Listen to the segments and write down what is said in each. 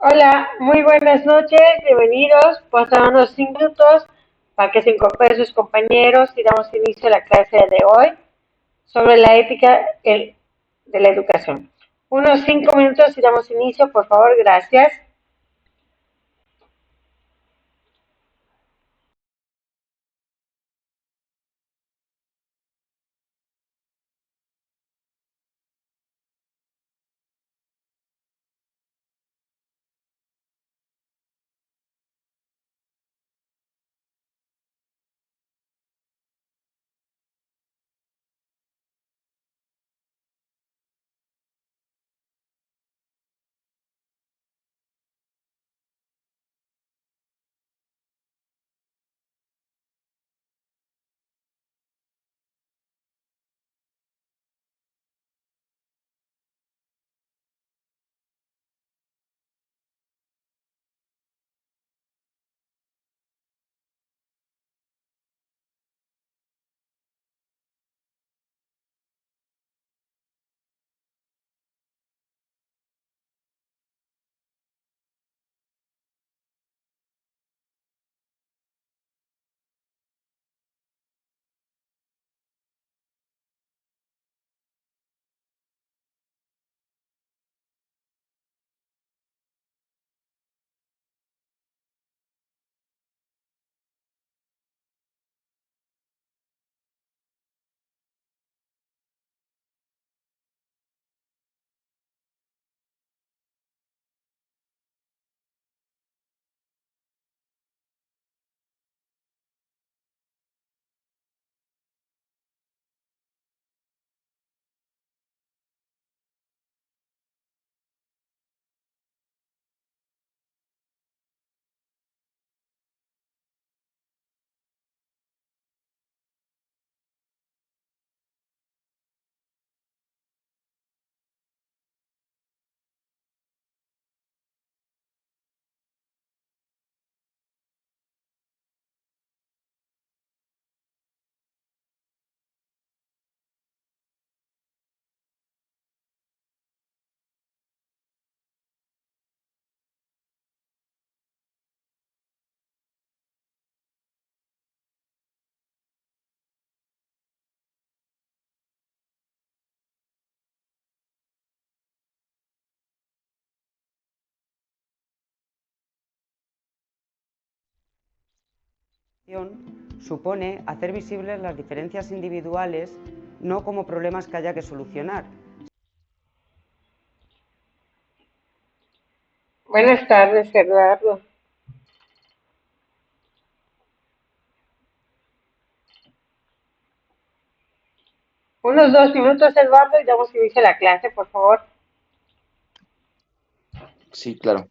Hola, muy buenas noches, bienvenidos. Pasan unos 5 minutos para que se incorporen sus compañeros y damos inicio a la clase de hoy sobre la ética de la educación. Unos 5 minutos y damos inicio, por favor, gracias. Supone hacer visibles las diferencias individuales, no como problemas que haya que solucionar. Buenas tardes, Eduardo. Unos 2 minutos, Eduardo, y damos inicio a la clase, por favor. Sí, claro.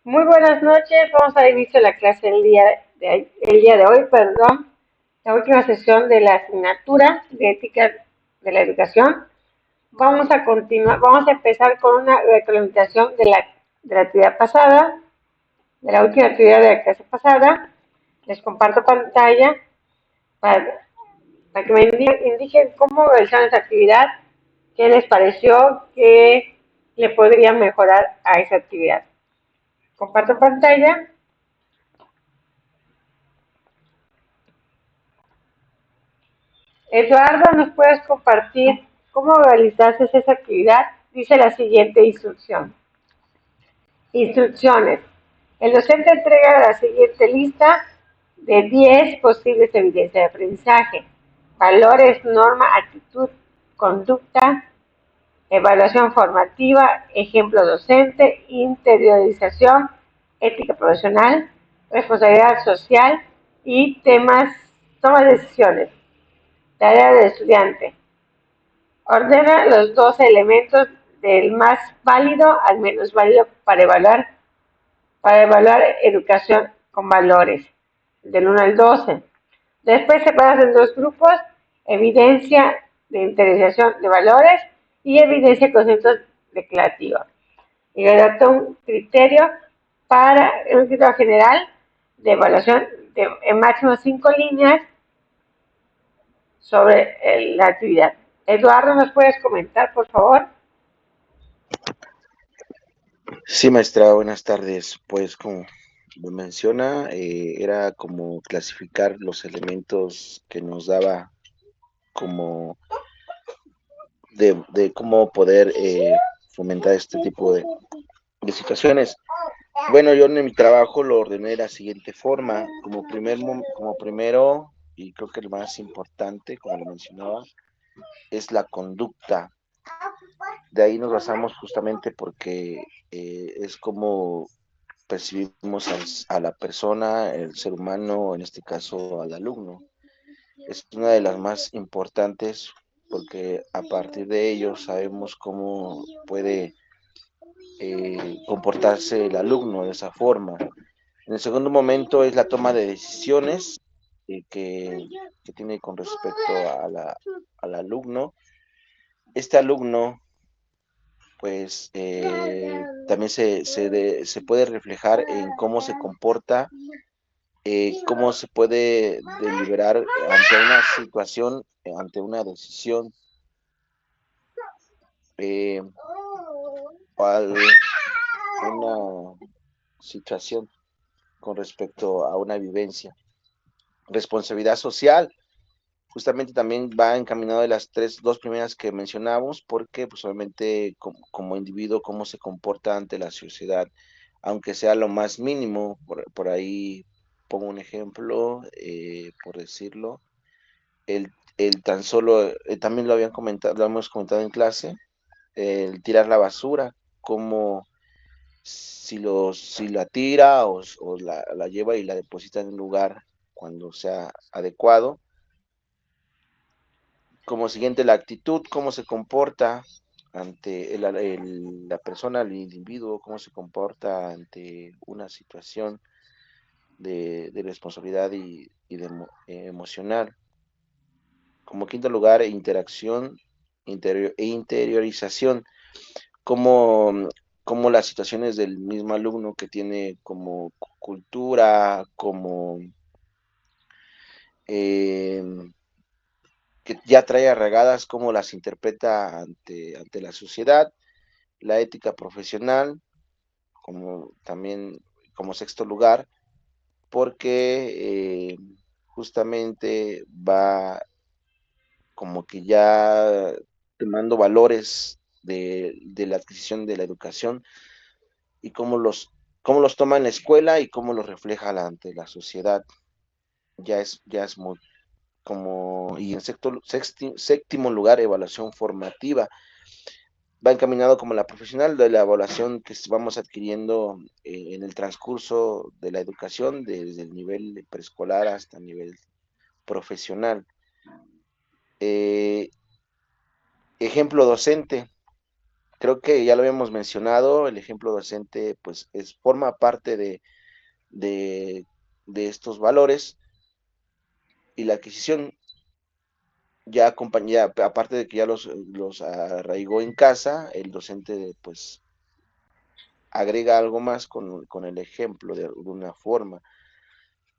Muy buenas noches. Vamos a dar inicio a la clase el día de hoy, perdón, la última sesión de la asignatura de ética de la educación. Vamos a empezar con una retroalimentación de la actividad pasada, de la última actividad de la clase pasada. Les comparto pantalla para, para que me indiquen cómo realizaron esa actividad, qué les pareció, qué le podría mejorar a esa actividad. Comparto pantalla. Eduardo, ¿nos puedes compartir cómo realizaste esa actividad? Dice la siguiente instrucción. Instrucciones. El docente entrega la siguiente lista de 10 posibles evidencias de aprendizaje. Valores, norma, actitud, conducta, evaluación formativa, ejemplo docente, interiorización, ética profesional, responsabilidad social y toma de decisiones. Tarea del estudiante. Ordena los 12 elementos del más válido al menos válido para evaluar educación con valores, del 1 al 12. Después separas en dos grupos, evidencia de interiorización de valores y evidencia de conceptos declarativos. Y redacta un criterio un criterio general de evaluación en máximo 5 líneas sobre la actividad. Eduardo, ¿nos puedes comentar, por favor? Sí, maestra, buenas tardes. Pues como menciona, era como clasificar los elementos que nos daba como de cómo poder fomentar este tipo de situaciones. Bueno, yo en mi trabajo lo ordené de la siguiente forma, como primero, y creo que el más importante, como lo mencionaba, es la conducta. De ahí nos basamos justamente porque es como percibimos a la persona, el ser humano, en este caso al alumno. Es una de las más importantes porque a partir de ello sabemos cómo puede comportarse el alumno de esa forma. En el segundo momento es la toma de decisiones que tiene con respecto al alumno. Este alumno pues también se puede reflejar en cómo se comporta, cómo se puede deliberar ante una situación, ante una decisión, eh, una situación con respecto a una vivencia. Responsabilidad social, justamente también va encaminado de las dos primeras que mencionamos, porque pues obviamente como individuo, cómo se comporta ante la sociedad, aunque sea lo más mínimo, por ahí pongo un ejemplo, por decirlo, el tan solo, también lo habían comentado, lo hemos comentado en clase, el tirar la basura, como si la tira o la lleva y la deposita en un lugar cuando sea adecuado. Como siguiente, la actitud, cómo se comporta ante la persona, el individuo, cómo se comporta ante una situación de responsabilidad y de emocional. Como quinto lugar, interacción e interiorización, como, como las situaciones del mismo alumno que tiene como cultura, como eh, que ya trae arraigadas, cómo las interpreta ante la sociedad, la ética profesional, como también como sexto lugar, porque justamente va como que ya tomando valores de la adquisición de la educación y cómo los toma en la escuela y cómo los refleja ante la sociedad. Ya es muy como, y en séptimo lugar, evaluación formativa. Va encaminado como la profesional de la evaluación que vamos adquiriendo en el transcurso de la educación, desde el nivel preescolar hasta el nivel profesional. Eh, Ejemplo docente, creo que ya lo habíamos mencionado, el ejemplo docente pues forma parte de, de estos valores y la adquisición ya acompaña, aparte de que ya los arraigó en casa, el docente pues agrega algo más con el ejemplo de alguna forma.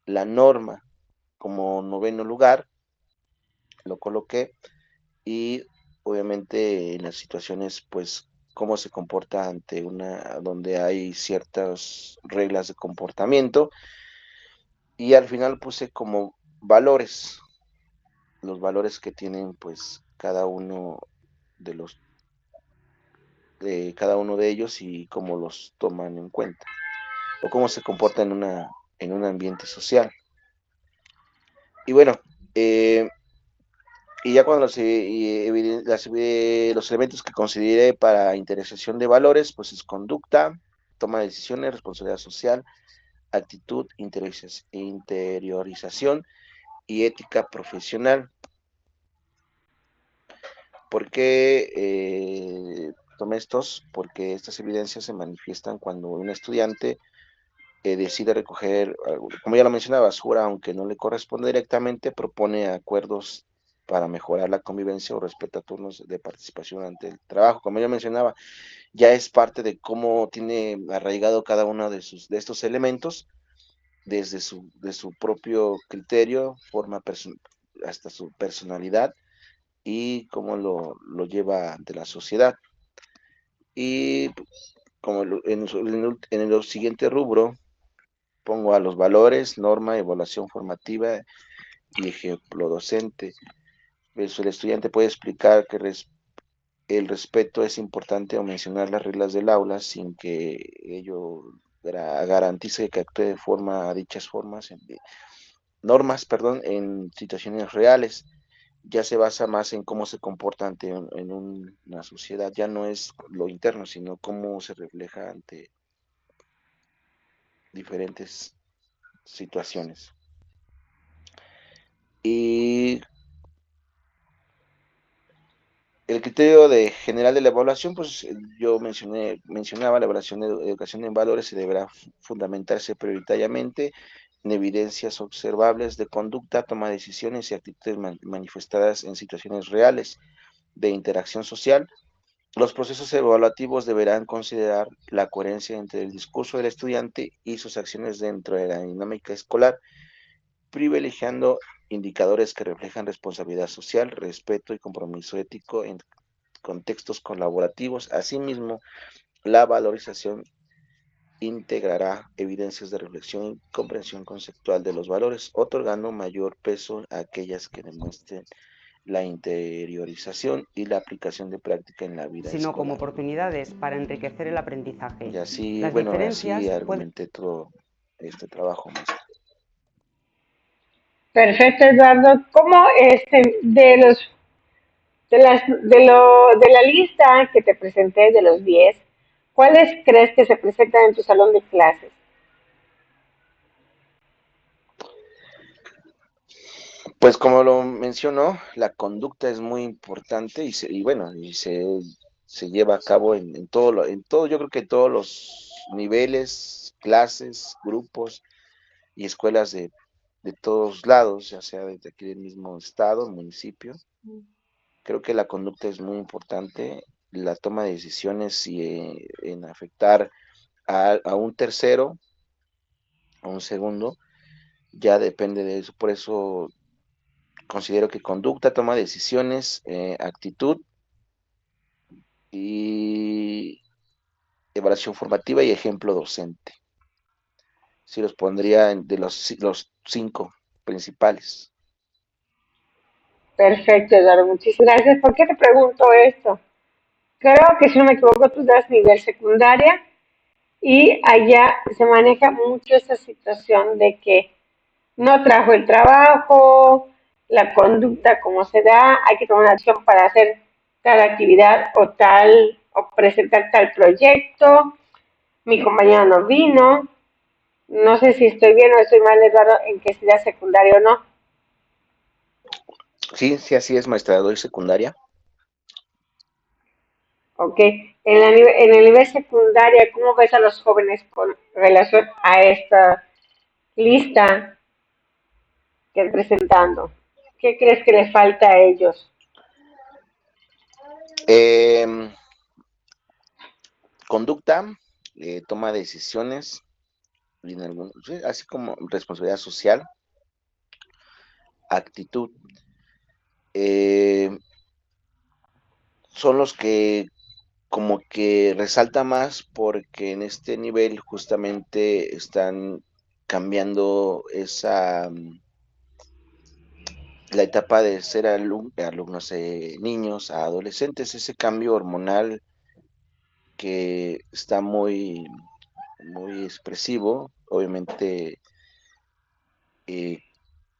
La norma como noveno lugar lo coloqué y obviamente en las situaciones pues cómo se comporta ante donde hay ciertas reglas de comportamiento y al final puse como valores, los valores que tienen pues de los cada uno de ellos y cómo los toman en cuenta o cómo se comporta en un ambiente social. Y bueno, y ya cuando los elementos que consideré para interesación de valores, pues es conducta, toma de decisiones, responsabilidad social, actitud, interiorización y ética profesional. ¿Por qué tomé estos? Porque estas evidencias se manifiestan cuando un estudiante decide recoger, como ya lo mencionaba, basura, aunque no le corresponde directamente, propone acuerdos para mejorar la convivencia o respeta turnos de participación ante el trabajo. Como ya mencionaba, ya es parte de cómo tiene arraigado cada uno de estos elementos desde de su propio criterio, hasta su personalidad y cómo lo lleva ante la sociedad. Y como en el siguiente rubro, pongo a los valores, norma, evaluación formativa y ejemplo docente. Pues el estudiante puede explicar que el respeto es importante o mencionar las reglas del aula sin que ello garantice que actúe de forma a dichas normas, perdón, en situaciones reales. Ya se basa más en cómo se comporta en una sociedad, ya no es lo interno, sino cómo se refleja ante diferentes situaciones. Y el criterio general de la evaluación, pues yo mencionaba la evaluación de educación en valores se deberá fundamentarse prioritariamente en evidencias observables de conducta, toma de decisiones y actitudes manifestadas en situaciones reales de interacción social. Los procesos evaluativos deberán considerar la coherencia entre el discurso del estudiante y sus acciones dentro de la dinámica escolar, privilegiando indicadores que reflejan responsabilidad social, respeto y compromiso ético en contextos colaborativos. Asimismo, la valorización integrará evidencias de reflexión y comprensión conceptual de los valores, otorgando mayor peso a aquellas que demuestren la interiorización y la aplicación de práctica en la vida sino como escolar. oportunidades para enriquecer el aprendizaje. Y así, Las bueno, así diferencias argumenté todo este trabajo, maestra. Perfecto, Eduardo. ¿Cómo de la lista que te presenté de los 10, cuáles crees que se presentan en tu salón de clases? Pues como lo mencionó, la conducta es muy importante se lleva a cabo en todo, yo creo que en todos los niveles, clases, grupos y escuelas de todos lados, ya sea desde aquí del mismo estado, municipio. Creo que la conducta es muy importante, la toma de decisiones y en afectar a un tercero, a un segundo, ya depende de eso. Por eso considero que conducta, toma de decisiones, actitud y evaluación formativa y ejemplo docente. Sí los pondría de los 5 principales. Perfecto, Eduardo. Muchísimas gracias. ¿Por qué te pregunto esto? Creo que si no me equivoco, tú das nivel secundaria y allá se maneja mucho esa situación de que no trajo el trabajo, la conducta como se da, hay que tomar una acción para hacer tal actividad o presentar tal proyecto. Mi compañera no vino. No sé si estoy bien o estoy mal, Eduardo, en que sea secundaria o no. Sí, sí, así es, maestra, doy secundaria. Ok. en el nivel secundaria, ¿cómo ves a los jóvenes con relación a esta lista que estoy presentando? ¿Qué crees que les falta a ellos? Conducta, toma de decisiones, sí, así como responsabilidad social, actitud. Son los que como que resalta más porque en este nivel justamente están cambiando la etapa de ser alumnos niños a adolescentes, ese cambio hormonal que está muy expresivo, obviamente eh,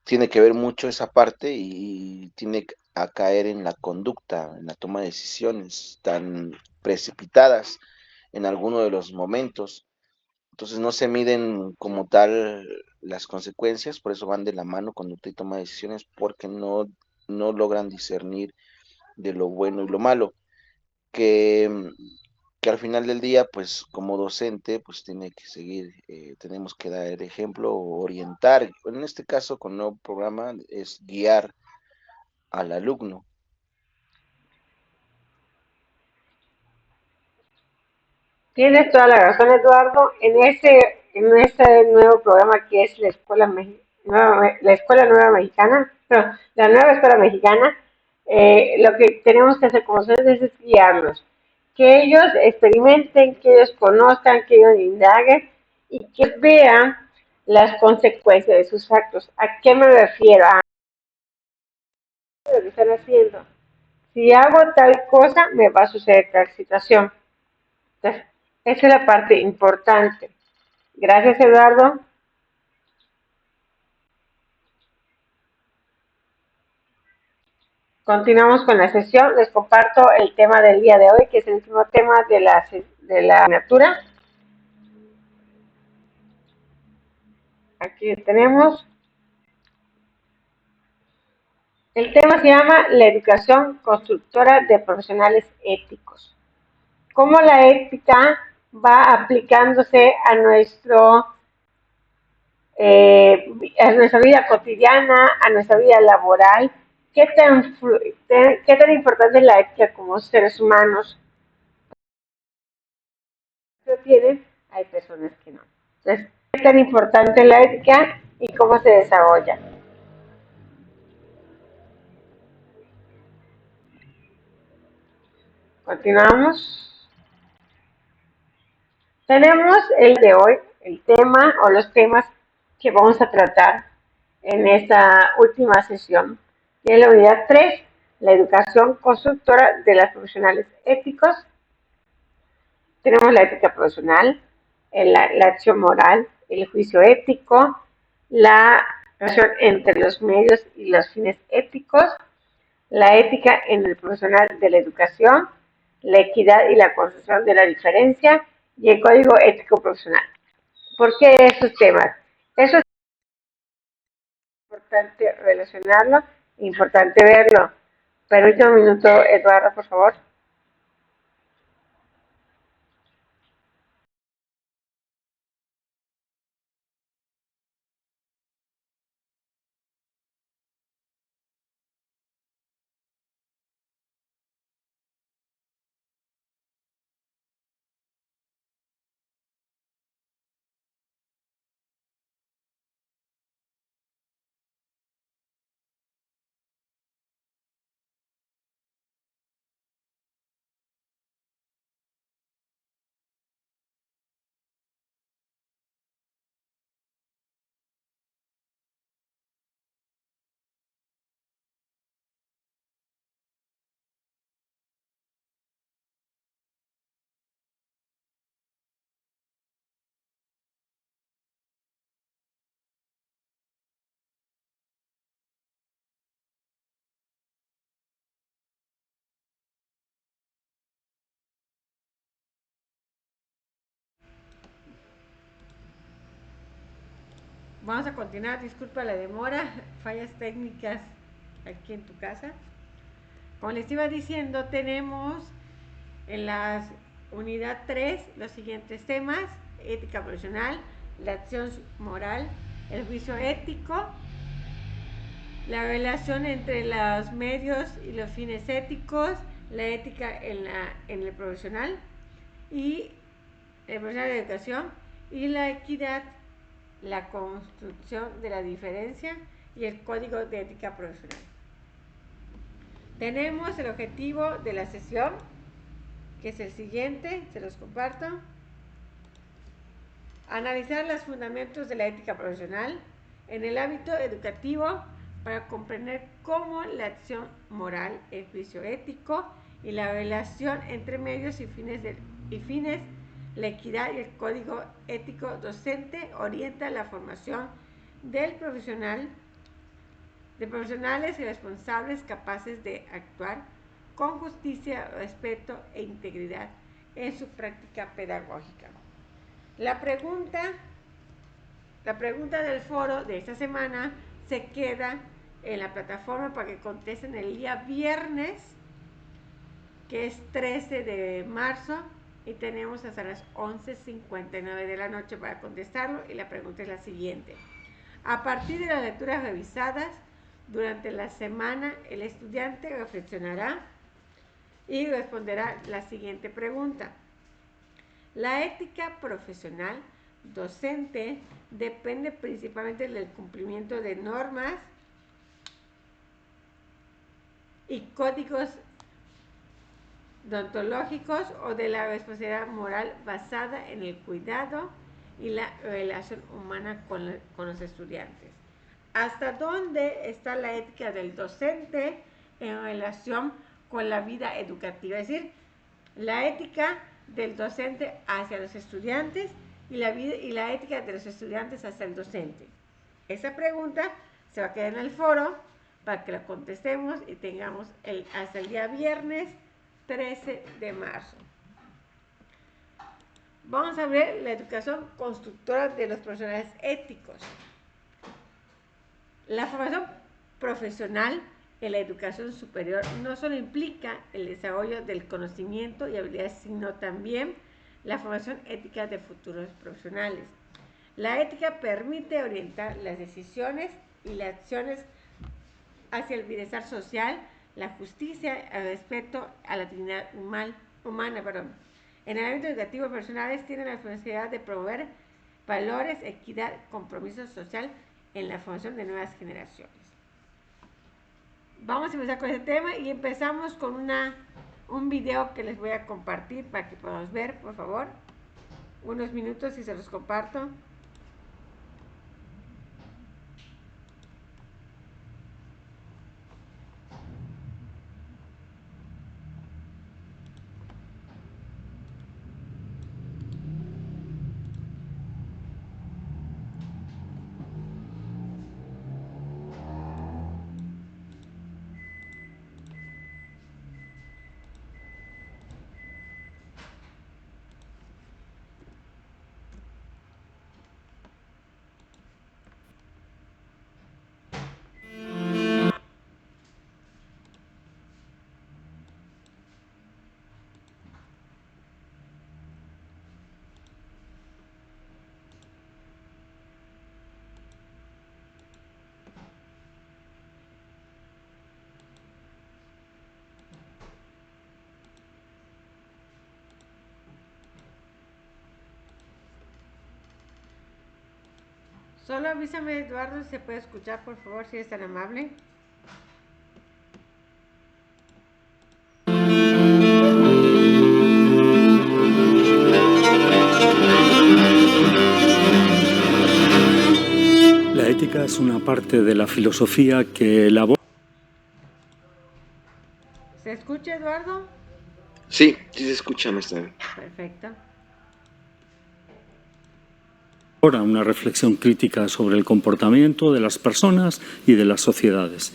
tiene que ver mucho esa parte y tiene a caer en la conducta, en la toma de decisiones tan precipitadas en alguno de los momentos. Entonces no se miden como tal las consecuencias, por eso van de la mano conducta y toma de decisiones, porque no logran discernir de lo bueno y lo malo, que, que al final del día, pues como docente, pues tiene que seguir, tenemos que dar el ejemplo o orientar, en este caso con el nuevo programa es guiar al alumno. Tienes toda la razón, Eduardo. En ese nuevo programa que es la Escuela Nueva Mexicana, no, la Nueva Escuela Mexicana, lo que tenemos que hacer como docentes es guiarlos, que ellos experimenten, que ellos conozcan, que ellos indaguen y que vean las consecuencias de sus actos. ¿A qué me refiero? A lo que están haciendo. Si hago tal cosa, me va a suceder tal situación. Entonces, esa es la parte importante. Gracias, Eduardo. Continuamos con la sesión. Les comparto el tema del día de hoy, que es el último tema de la asignatura. Aquí tenemos. El tema se llama la educación constructora de profesionales éticos. ¿Cómo la ética va aplicándose a nuestra vida cotidiana, a nuestra vida laboral? ¿Qué tan importante es la ética como seres humanos? Lo tienen, hay personas que no. Entonces, ¿qué tan importante es la ética y cómo se desarrolla? Continuamos. Tenemos el de hoy, el tema o los temas que vamos a tratar en esta última sesión. Y en la unidad 3, la educación constructora de los profesionales éticos. Tenemos la ética profesional, la acción moral, el juicio ético, la relación entre los medios y los fines éticos, la ética en el profesional de la educación, la equidad y la construcción de la diferencia y el código ético profesional. ¿Por qué esos temas? Eso es importante relacionarlo, importante verlo. Permítame un minuto, Eduardo, por favor. Vamos a continuar, disculpa la demora, fallas técnicas aquí en tu casa. Como les iba diciendo, tenemos en las Unidad 3, los siguientes temas: ética profesional, la acción moral, el juicio ético, la relación entre los medios y los fines éticos, la ética en el profesional y el profesional de educación, y la equidad, la construcción de la diferencia y el código de ética profesional. Tenemos el objetivo de la sesión, que es el siguiente, se los comparto. Analizar los fundamentos de la ética profesional en el ámbito educativo para comprender cómo la acción moral, el juicio ético y la relación entre medios y fines, la equidad y el código ético docente orienta la formación de profesionales y responsables capaces de actuar con justicia, respeto e integridad en su práctica pedagógica. La pregunta del foro de esta semana se queda en la plataforma para que contesten el día viernes, que es 13 de marzo, y tenemos hasta las 11:59 de la noche para contestarlo. Y la pregunta es la siguiente: a partir de las lecturas revisadas durante la semana, el estudiante reflexionará y responderá la siguiente pregunta. La ética profesional docente depende principalmente del cumplimiento de normas y códigos deontológicos o de la responsabilidad moral basada en el cuidado y la relación humana con los estudiantes. ¿Hasta dónde está la ética del docente en relación con la vida educativa? Es decir, la ética del docente hacia los estudiantes y la ética de los estudiantes hacia el docente. Esa pregunta se va a quedar en el foro para que la contestemos y tengamos hasta el día viernes 13 de marzo. Vamos a ver la educación constructora de los profesionales éticos. La formación profesional en la educación superior no solo implica el desarrollo del conocimiento y habilidades, sino también la formación ética de futuros profesionales. La ética permite orientar las decisiones y las acciones hacia el bienestar social, la justicia, el respeto a la dignidad humana. En el ámbito educativo, los profesionales tienen la responsabilidad de promover valores, equidad, compromiso social en la formación de nuevas generaciones. Vamos a empezar con este tema y empezamos con un video que les voy a compartir para que podamos ver, por favor. Unos minutos y se los comparto. Solo avísame, Eduardo, si se puede escuchar, por favor, si eres tan amable. La ética es una parte de la filosofía que elabora. ¿Se escucha, Eduardo? Sí, sí se escucha, maestra. Perfecto. Una reflexión crítica sobre el comportamiento de las personas y de las sociedades.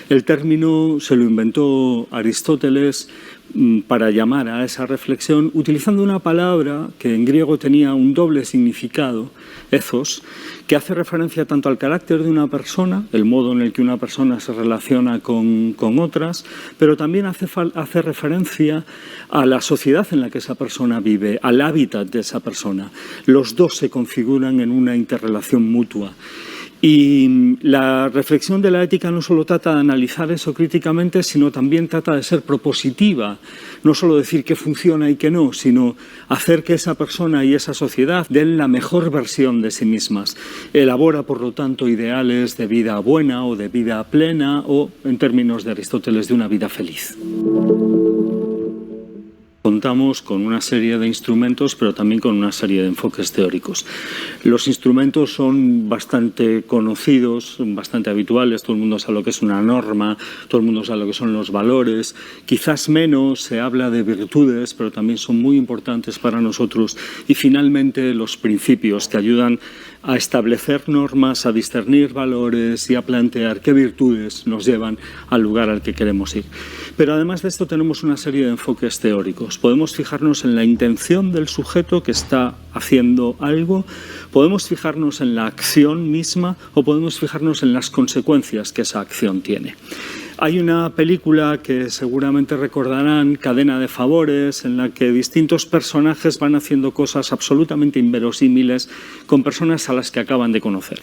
El término se lo inventó Aristóteles para llamar a esa reflexión utilizando una palabra que en griego tenía un doble significado, ethos, que hace referencia tanto al carácter de una persona, el modo en el que una persona se relaciona con otras, pero también hace referencia a la sociedad en la que esa persona vive, al hábitat de esa persona. Los dos se configuran en una interrelación mutua. Y la reflexión de la ética no solo trata de analizar eso críticamente, sino también trata de ser propositiva. No solo decir qué funciona y qué no, sino hacer que esa persona y esa sociedad den la mejor versión de sí mismas. Elabora, por lo tanto, ideales de vida buena o de vida plena o, en términos de Aristóteles, de una vida feliz. Contamos con una serie de instrumentos, pero también con una serie de enfoques teóricos. Los instrumentos son bastante conocidos, bastante habituales, todo el mundo sabe lo que es una norma, todo el mundo sabe lo que son los valores, quizás menos se habla de virtudes, pero también son muy importantes para nosotros, y finalmente los principios que ayudan a establecer normas, a discernir valores y a plantear qué virtudes nos llevan al lugar al que queremos ir. Pero además de esto tenemos una serie de enfoques teóricos. Podemos fijarnos en la intención del sujeto que está haciendo algo, podemos fijarnos en la acción misma o podemos fijarnos en las consecuencias que esa acción tiene. Hay una película que seguramente recordarán, Cadena de favores, en la que distintos personajes van haciendo cosas absolutamente inverosímiles con personas a las que acaban de conocer.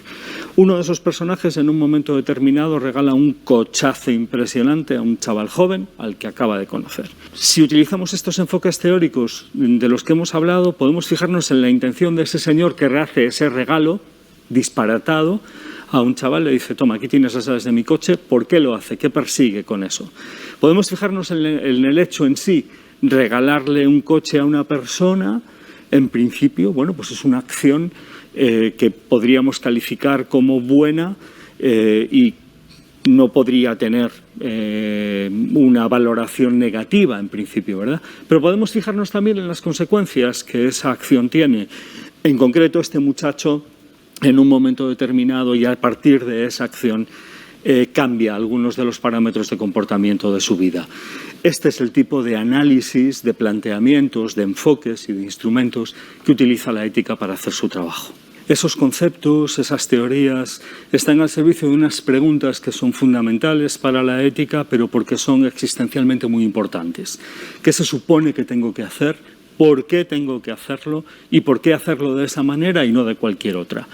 Uno de esos personajes en un momento determinado regala un cochazo impresionante a un chaval joven al que acaba de conocer. Si utilizamos estos enfoques teóricos de los que hemos hablado, podemos fijarnos en la intención de ese señor que hace ese regalo disparatado a un chaval, le dice: toma, aquí tienes las llaves de mi coche. ¿Por qué lo hace? ¿Qué persigue con eso? Podemos fijarnos en el hecho en sí. Regalarle un coche a una persona, en principio, bueno, pues es una acción que podríamos calificar como buena y no podría tener una valoración negativa, en principio, ¿verdad? Pero podemos fijarnos también en las consecuencias que esa acción tiene. En concreto, este muchacho, en un momento determinado y a partir de esa acción cambia algunos de los parámetros de comportamiento de su vida. Este es el tipo de análisis, de planteamientos, de enfoques y de instrumentos que utiliza la ética para hacer su trabajo. Esos conceptos, esas teorías, están al servicio de unas preguntas que son fundamentales para la ética, pero porque son existencialmente muy importantes. ¿Qué se supone que tengo que hacer? ¿Por qué tengo que hacerlo? ¿Y por qué hacerlo de esa manera y no de cualquier otra?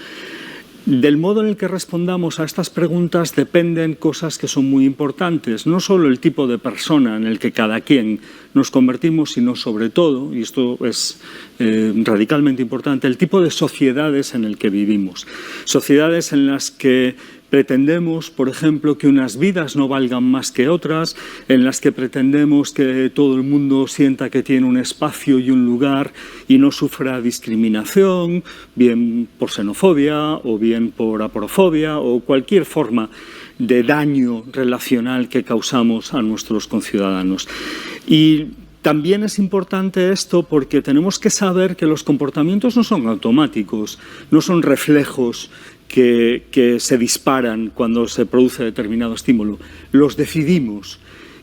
Del modo en el que respondamos a estas preguntas dependen cosas que son muy importantes. No solo el tipo de persona en el que cada quien nos convertimos, sino sobre todo, y esto es radicalmente importante, el tipo de sociedades en el que vivimos. Sociedades en las que pretendemos, por ejemplo, que unas vidas no valgan más que otras, en las que pretendemos que todo el mundo sienta que tiene un espacio y un lugar y no sufra discriminación, bien por xenofobia o bien por aporofobia o cualquier forma de daño relacional que causamos a nuestros conciudadanos. Y también es importante esto porque tenemos que saber que los comportamientos no son automáticos, no son reflejos que se disparan cuando se produce determinado estímulo. Los decidimos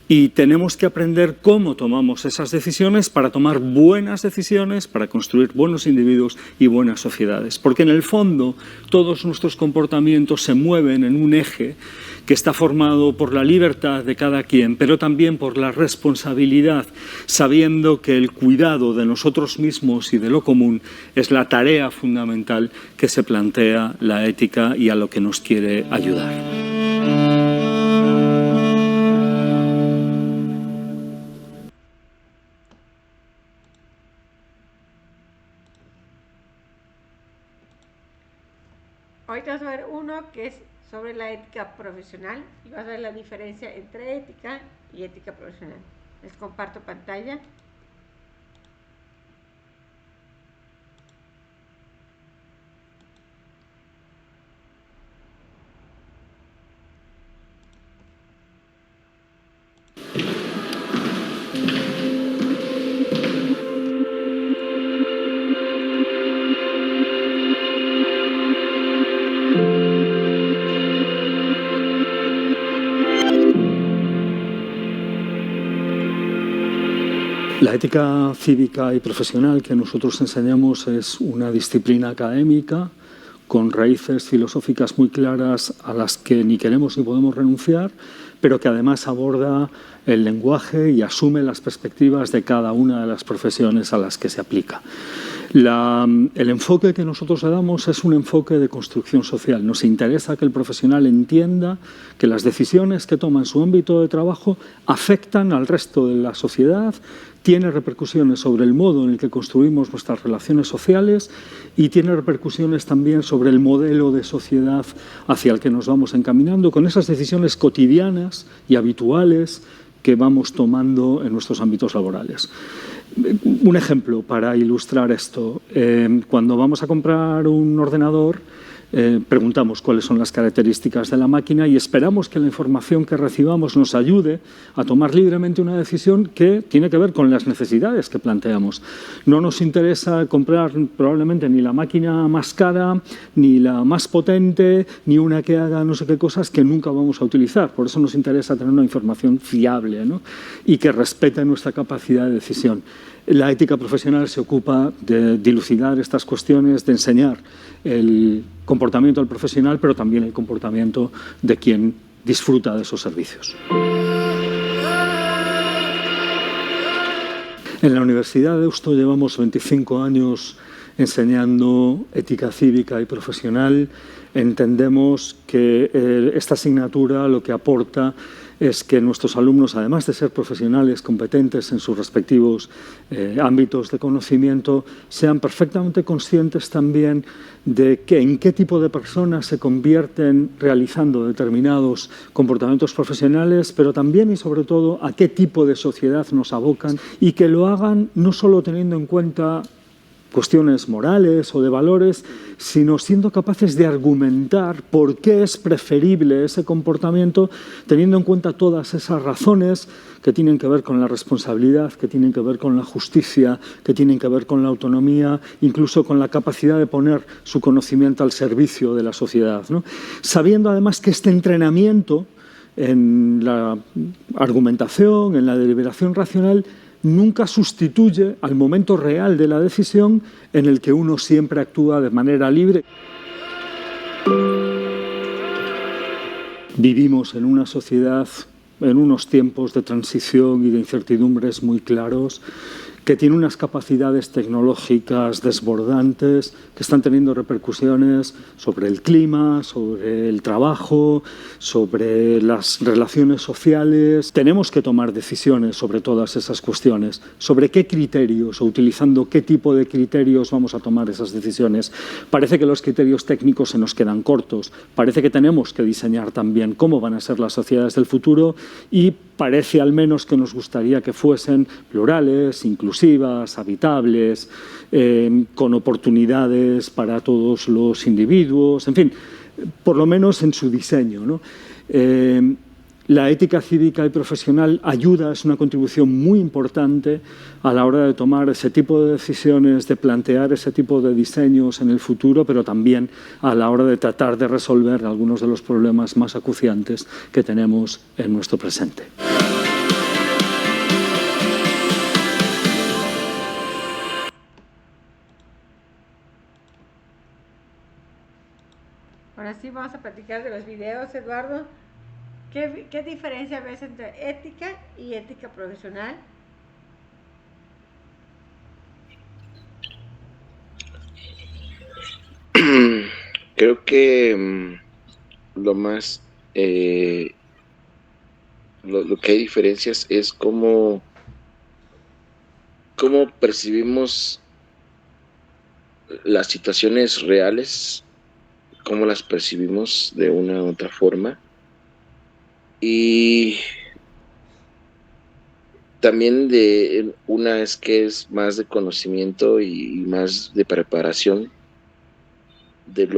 y tenemos que aprender cómo tomamos esas decisiones para tomar buenas decisiones, para construir buenos individuos y buenas sociedades. Porque en el fondo todos nuestros comportamientos se mueven en un eje que está formado por la libertad de cada quien, pero también por la responsabilidad, sabiendo que el cuidado de nosotros mismos y de lo común es la tarea fundamental que se plantea la ética y a lo que nos quiere ayudar. Hoy te vas a ver uno que es sobre la ética profesional y vas a ver la diferencia entre ética y ética profesional. Les comparto pantalla. La ética cívica y profesional que nosotros enseñamos es una disciplina académica con raíces filosóficas muy claras a las que ni queremos ni podemos renunciar, pero que además aborda el lenguaje y asume las perspectivas de cada una de las profesiones a las que se aplica. El enfoque que nosotros le damos es un enfoque de construcción social. Nos interesa que el profesional entienda que las decisiones que toma en su ámbito de trabajo afectan al resto de la sociedad, tiene repercusiones sobre el modo en el que construimos nuestras relaciones sociales y tiene repercusiones también sobre el modelo de sociedad hacia el que nos vamos encaminando con esas decisiones cotidianas y habituales que vamos tomando en nuestros ámbitos laborales. Un ejemplo para ilustrar esto. Cuando vamos a comprar un ordenador, preguntamos cuáles son las características de la máquina y esperamos que la información que recibamos nos ayude a tomar libremente una decisión que tiene que ver con las necesidades que planteamos. No nos interesa comprar probablemente ni la máquina más cara, ni la más potente, ni una que haga no sé qué cosas que nunca vamos a utilizar. Por eso nos interesa tener una información fiable, ¿no? Y que respete nuestra capacidad de decisión. La ética profesional se ocupa de dilucidar estas cuestiones, de enseñar el comportamiento del profesional, pero también el comportamiento de quien disfruta de esos servicios. En la Universidad de Deusto llevamos 25 años enseñando ética cívica y profesional. Entendemos que esta asignatura lo que aporta es que nuestros alumnos, además de ser profesionales competentes en sus respectivos ámbitos de conocimiento, sean perfectamente conscientes también de en qué tipo de personas se convierten realizando determinados comportamientos profesionales, pero también y sobre todo a qué tipo de sociedad nos abocan y que lo hagan no solo teniendo en cuenta cuestiones morales o de valores, sino siendo capaces de argumentar por qué es preferible ese comportamiento, teniendo en cuenta todas esas razones que tienen que ver con la responsabilidad, que tienen que ver con la justicia, que tienen que ver con la autonomía, incluso con la capacidad de poner su conocimiento al servicio de la sociedad, ¿no? Sabiendo además que este entrenamiento en la argumentación, en la deliberación racional, nunca sustituye al momento real de la decisión en el que uno siempre actúa de manera libre. Vivimos en una sociedad, en unos tiempos de transición y de incertidumbres muy claros, que tiene unas capacidades tecnológicas desbordantes que están teniendo repercusiones sobre el clima, sobre el trabajo, sobre las relaciones sociales. Tenemos que tomar decisiones sobre todas esas cuestiones, sobre qué criterios o utilizando qué tipo de criterios vamos a tomar esas decisiones. Parece que los criterios técnicos se nos quedan cortos, parece que tenemos que diseñar también cómo van a ser las sociedades del futuro y parece al menos que nos gustaría que fuesen plurales, inclusivas, habitables, con oportunidades para todos los individuos, en fin, por lo menos en su diseño, ¿no? La ética cívica y profesional ayuda, es una contribución muy importante a la hora de tomar ese tipo de decisiones, de plantear ese tipo de diseños en el futuro, pero también a la hora de tratar de resolver algunos de los problemas más acuciantes que tenemos en nuestro presente. Ahora sí vamos a platicar de los videos, Eduardo. ¿Qué diferencia ves entre ética y ética profesional? Creo que lo más lo que hay diferencias es cómo percibimos las situaciones reales, cómo las percibimos de una u otra forma. Y también una es que es más de conocimiento y más de preparación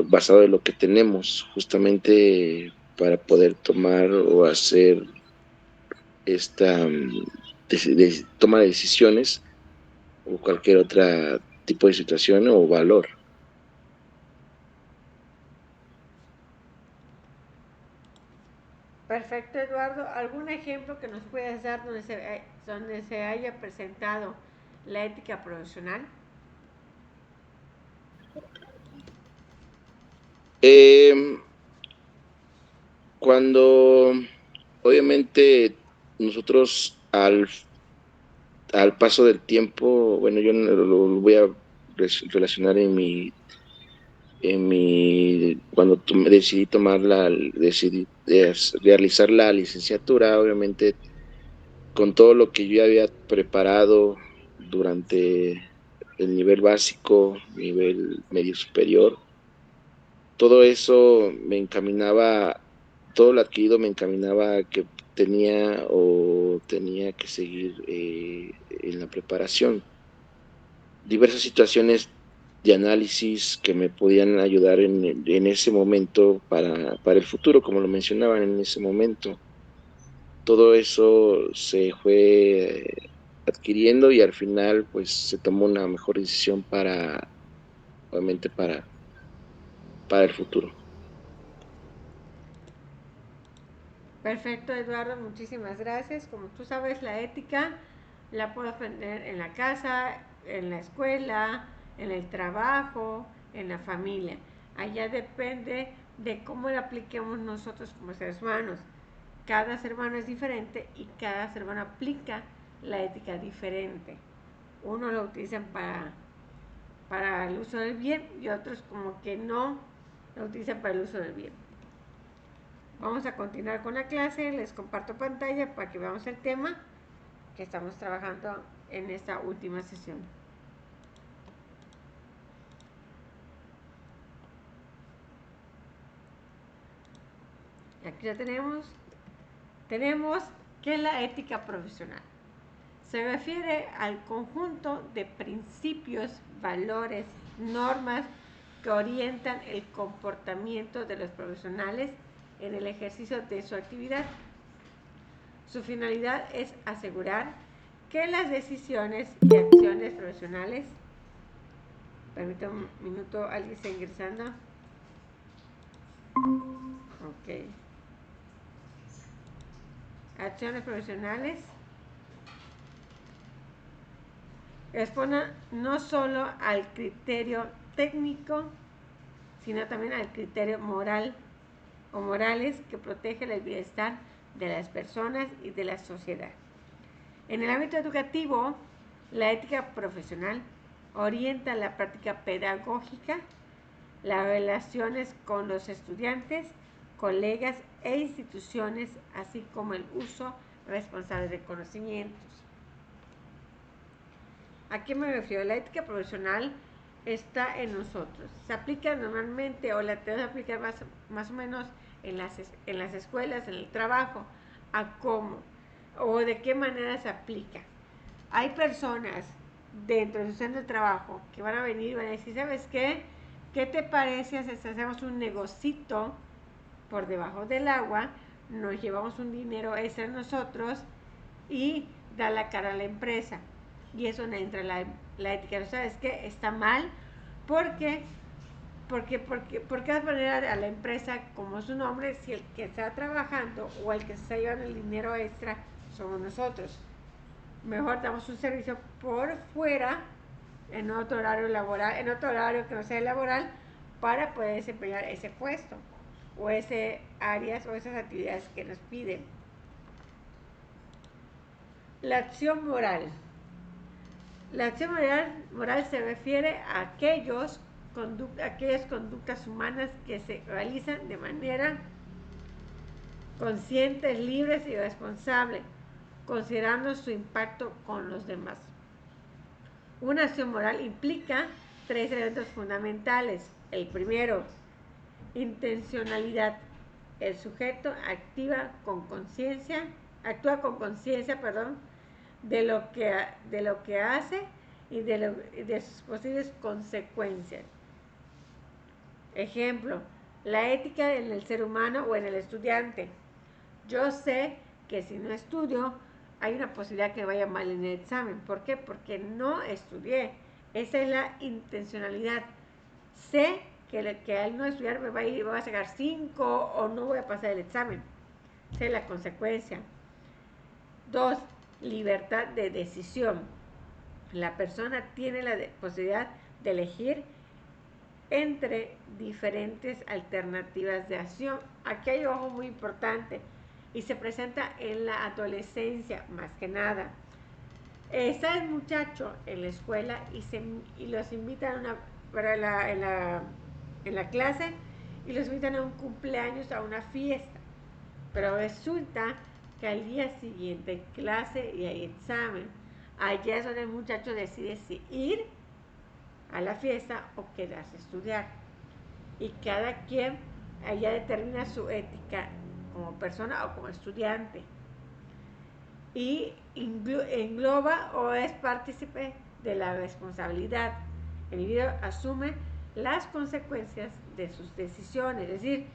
basado en lo que tenemos, justamente para poder tomar o hacer esta toma de decisiones o cualquier otro tipo de situación o valor. Perfecto, Eduardo. ¿algún ejemplo que nos puedas dar donde se haya presentado la ética profesional? Cuando obviamente nosotros al paso del tiempo, bueno, yo lo voy a relacionar cuando decidí realizar la licenciatura, obviamente con todo lo que yo había preparado durante el nivel básico, nivel medio superior, todo eso me encaminaba, todo lo adquirido me encaminaba a que tenía que seguir en la preparación. Diversas situaciones de análisis que me podían ayudar en ese momento para el futuro, como lo mencionaban en ese momento. Todo eso se fue adquiriendo y al final pues se tomó una mejor decisión obviamente para el futuro. Perfecto, Eduardo, muchísimas gracias. Como tú sabes, la ética la puedo aprender en la casa, en la escuela, en el trabajo, en la familia. Allá depende de cómo la apliquemos nosotros como seres humanos. Cada ser humano es diferente y cada ser humano aplica la ética diferente. Unos lo utilizan para el uso del bien y otros como que no lo utilizan para el uso del bien. Vamos a continuar con la clase, les comparto pantalla para que veamos el tema que estamos trabajando en esta última sesión. Aquí ya tenemos ¿qué es la ética profesional? Se refiere al conjunto de principios, valores, normas que orientan el comportamiento de los profesionales en el ejercicio de su actividad. Su finalidad es asegurar que las decisiones y acciones profesionales, permítame un minuto, alguien está ingresando. Ok. Acciones profesionales respondan no solo al criterio técnico, sino también al criterio moral o morales que protege el bienestar de las personas y de la sociedad. En el ámbito educativo, la ética profesional orienta la práctica pedagógica, las relaciones con los estudiantes, colegas e instituciones, así como el uso responsable de conocimientos. ¿A qué me refiero? La ética profesional está en nosotros. Se aplica normalmente, o la tenemos que aplicar más o menos en las escuelas, en el trabajo. ¿A cómo? ¿O de qué manera se aplica? Hay personas dentro de su centro de trabajo que van a venir y van a decir, ¿sabes qué? ¿Qué te parece si hacemos un negocito por debajo del agua? Nos llevamos un dinero extra nosotros y da la cara a la empresa. Y eso no entra la ética. ¿Sabes qué? Está mal porque vas a poner a la empresa como su nombre si el que está trabajando o el que se está llevando el dinero extra somos nosotros. Mejor damos un servicio por fuera en otro horario laboral, en otro horario que no sea laboral, para poder desempeñar ese puesto o ese áreas o esas actividades que nos piden. La acción moral. La acción moral se refiere a aquellas conductas humanas que se realizan de manera consciente, libres y responsable, considerando su impacto con los demás. Una acción moral implica 3 elementos fundamentales. El primero, intencionalidad. El sujeto actúa con conciencia, de lo que hace y de sus posibles consecuencias. Ejemplo, la ética en el ser humano o en el estudiante. Yo sé que si no estudio, hay una posibilidad que me vaya mal en el examen. ¿Por qué? Porque no estudié. Esa es la intencionalidad. Sé que al no estudiar me va a sacar 5 o no voy a pasar el examen. sé la consecuencia. 2. Libertad de decisión. La persona tiene la posibilidad de elegir entre diferentes alternativas de acción. Aquí hay algo muy importante y se presenta en la adolescencia más que nada. Está el muchacho en la escuela y los invitan en la clase y los invitan a un cumpleaños, a una fiesta. Pero resulta que al día siguiente hay clase y hay examen. Allá es donde el muchacho decide si ir a la fiesta o quedarse a estudiar. Y cada quien allá determina su ética como persona o como estudiante. Y engloba o es partícipe de la responsabilidad. El individuo asume las consecuencias de sus decisiones. Es decir,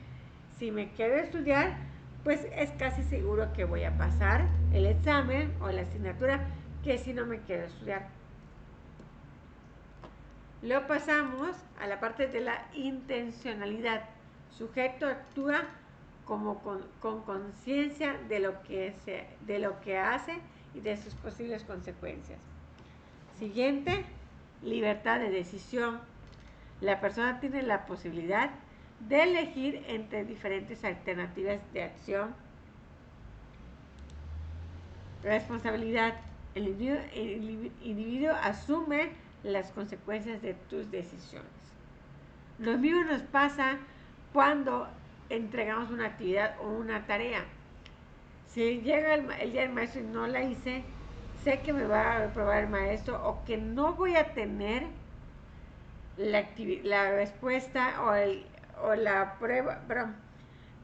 si me quedo a estudiar, pues es casi seguro que voy a pasar el examen o la asignatura que si no me quedo a estudiar. Luego pasamos a la parte de la intencionalidad. Sujeto actúa como con conciencia de lo que hace y de sus posibles consecuencias. Siguiente, libertad de decisión. La persona tiene la posibilidad de elegir entre diferentes alternativas de acción. Responsabilidad. El individuo asume las consecuencias de tus decisiones. Lo mismo nos pasa cuando entregamos una actividad o una tarea. Si llega el día del maestro y no la hice, sé que me va a reprobar el maestro o que no voy a tener la respuesta o la prueba,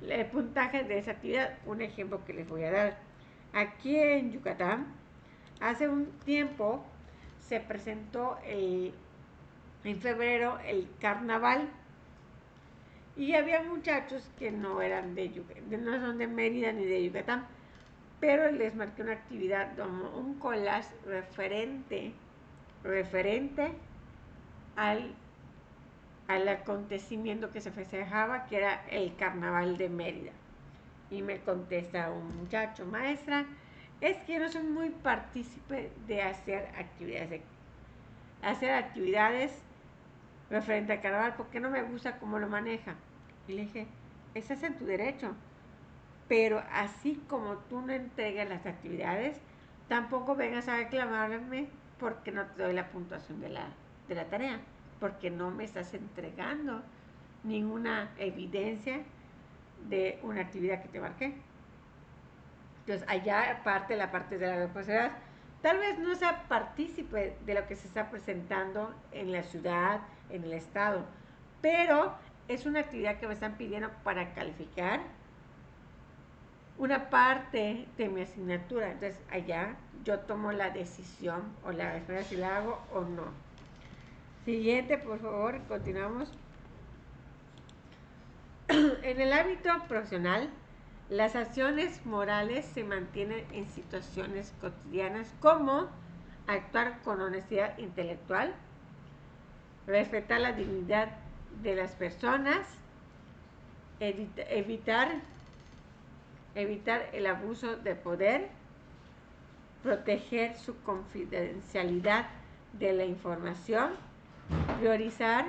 el puntaje de esa actividad. Un ejemplo que les voy a dar. Aquí en Yucatán, hace un tiempo se presentó en febrero el carnaval y había muchachos que no eran no son de Mérida ni de Yucatán, pero les marqué una actividad como un collage referente al acontecimiento que se festejaba, que era el carnaval de Mérida. Y me contesta un muchacho: maestra, es que yo no soy muy partícipe de hacer actividades referente al carnaval porque no me gusta cómo lo maneja. Y le dije: estás en tu derecho, pero así como tú no entregas las actividades, tampoco vengas a reclamarme porque no te doy la puntuación de la tarea, porque no me estás entregando ninguna evidencia de una actividad que te marqué. Entonces, allá la parte de la responsabilidad. Tal vez no sea partícipe de lo que se está presentando en la ciudad, en el estado, pero es una actividad que me están pidiendo para calificar una parte de mi asignatura. Entonces, allá yo tomo la decisión o la responsabilidad si la hago o no. Siguiente, por favor, continuamos. En el ámbito profesional, las acciones morales se mantienen en situaciones cotidianas como actuar con honestidad intelectual, respetar la dignidad de las personas, evitar el abuso de poder, proteger su confidencialidad de la información, priorizar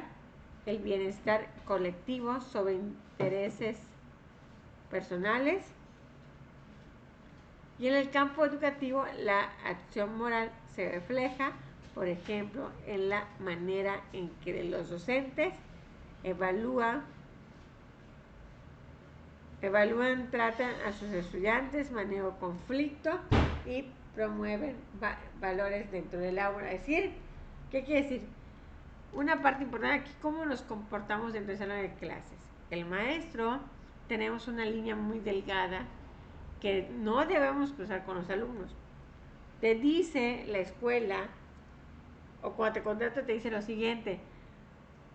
el bienestar colectivo sobre intereses personales. Y en el campo educativo, la acción moral se refleja, por ejemplo, en la manera en que los docentes evalúan, tratan a sus estudiantes, manejan conflicto y promueven valores dentro del aula. Es decir, ¿qué quiere decir? Una parte importante aquí, cómo nos comportamos dentro del salón de clases. El maestro, tenemos una línea muy delgada que no debemos cruzar con los alumnos. Te dice la escuela, o cuando te contrata te dice lo siguiente: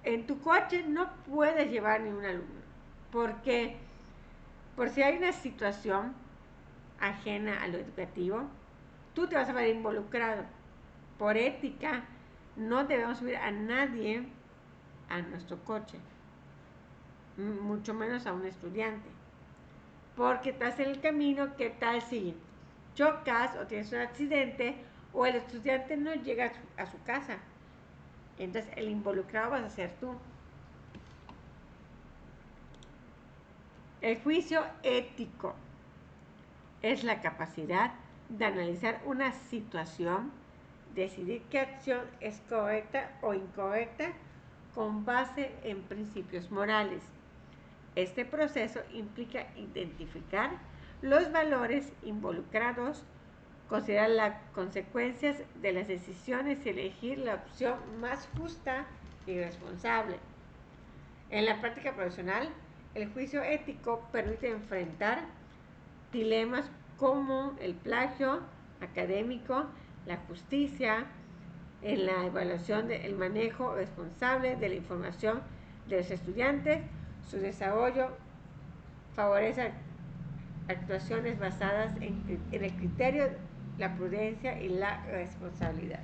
en tu coche no puedes llevar ni un alumno, porque por si hay una situación ajena a lo educativo, tú te vas a ver involucrado. Por ética, no debemos subir a nadie a nuestro coche, mucho menos a un estudiante. porque estás en el camino, ¿qué tal si chocas o tienes un accidente o el estudiante no llega a su casa? Entonces el involucrado vas a ser tú. El juicio ético es la capacidad de analizar una situación, decidir qué acción es correcta o incorrecta con base en principios morales. Este proceso implica identificar los valores involucrados, considerar las consecuencias de las decisiones y elegir la opción más justa y responsable. En la práctica profesional, el juicio ético permite enfrentar dilemas como el plagio académico, la justicia, en la evaluación del manejo responsable de la información de los estudiantes. Su desarrollo favorece actuaciones basadas en el criterio, la prudencia y la responsabilidad.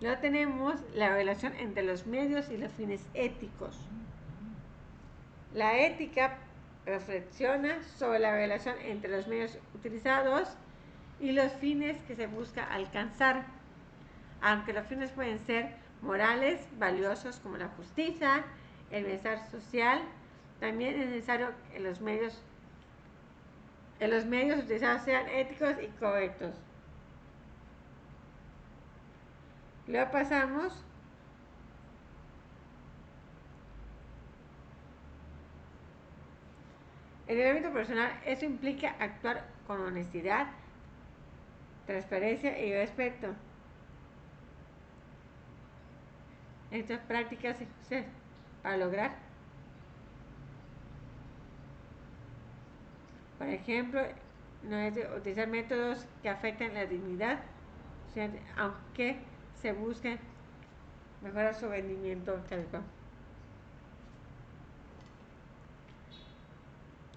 Luego tenemos la relación entre los medios y los fines éticos. La ética reflexiona sobre la relación entre los medios utilizados y los fines que se busca alcanzar. Aunque los fines pueden ser morales, valiosos como la justicia, el bienestar social, también es necesario que los medios utilizados sean éticos y correctos. Luego pasamos en el ámbito personal. Eso implica actuar con honestidad, transparencia y respeto. Estas prácticas se usan para lograr, por ejemplo, no es de utilizar métodos que afecten la dignidad, aunque se busque mejorar su rendimiento académico.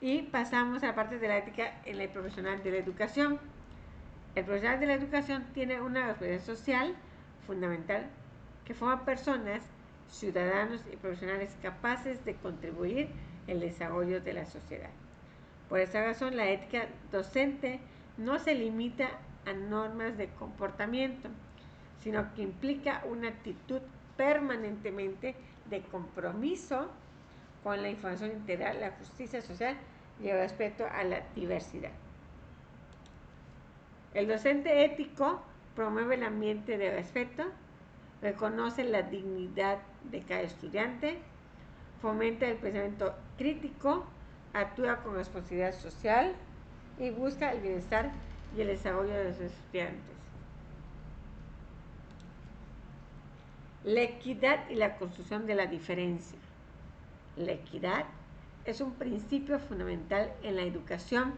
Y pasamos a la parte de la ética en el profesional de la educación. El profesional de la educación tiene una responsabilidad social fundamental que forma personas, ciudadanos y profesionales capaces de contribuir al desarrollo de la sociedad. Por esa razón, la ética docente no se limita a normas de comportamiento, sino que implica una actitud permanentemente de compromiso con la información integral, la justicia social y el respeto a la diversidad. El docente ético promueve el ambiente de respeto, reconoce la dignidad de cada estudiante, fomenta el pensamiento crítico, actúa con responsabilidad social y busca el bienestar y el desarrollo de los estudiantes. La equidad y la construcción de la diferencia. La equidad es un principio fundamental en la educación,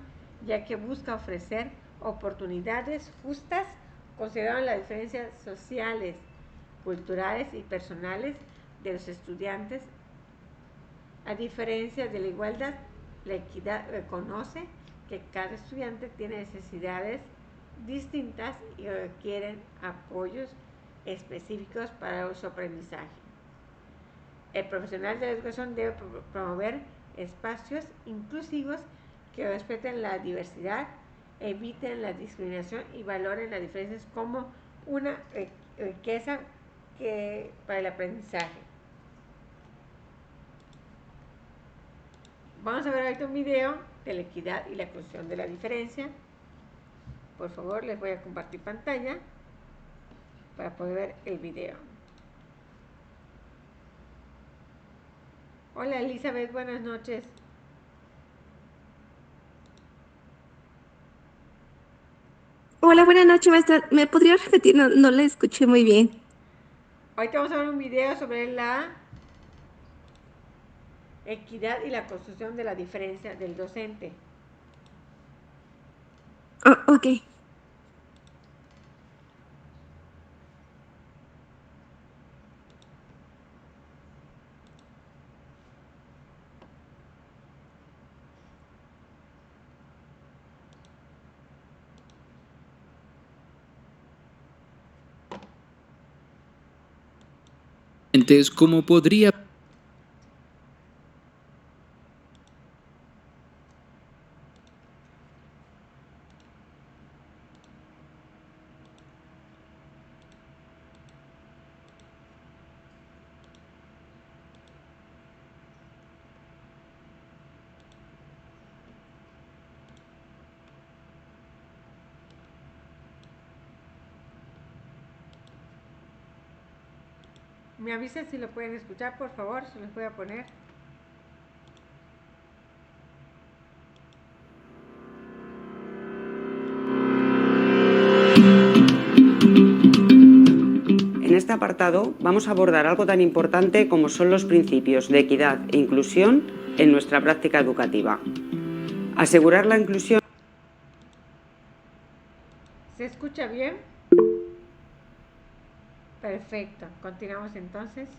ya que busca ofrecer oportunidades justas considerando las diferencias sociales, culturales y personales de los estudiantes. A diferencia de la igualdad, la equidad reconoce que cada estudiante tiene necesidades distintas y requieren apoyos específicos para su aprendizaje. El profesional de la educación debe promover espacios inclusivos que respeten la diversidad, eviten la discriminación y valoren las diferencias como una riqueza para el aprendizaje. Vamos a ver ahorita un video de la equidad y la construcción de la diferencia. Por favor, les voy a compartir pantalla para poder ver el video. Hola Elizabeth, buenas noches. Hola, buenas noches, maestra. ¿Me podría repetir? No la escuché muy bien. Ahorita vamos a ver un video sobre la equidad y la construcción de la diferencia del docente. Oh, ok. ¿Cómo podría Me avisen si lo pueden escuchar, por favor, se los voy a poner. En este apartado vamos a abordar algo tan importante como son los principios de equidad e inclusión en nuestra práctica educativa. Asegurar la inclusión. ¿Se escucha bien? Perfecto, continuamos entonces.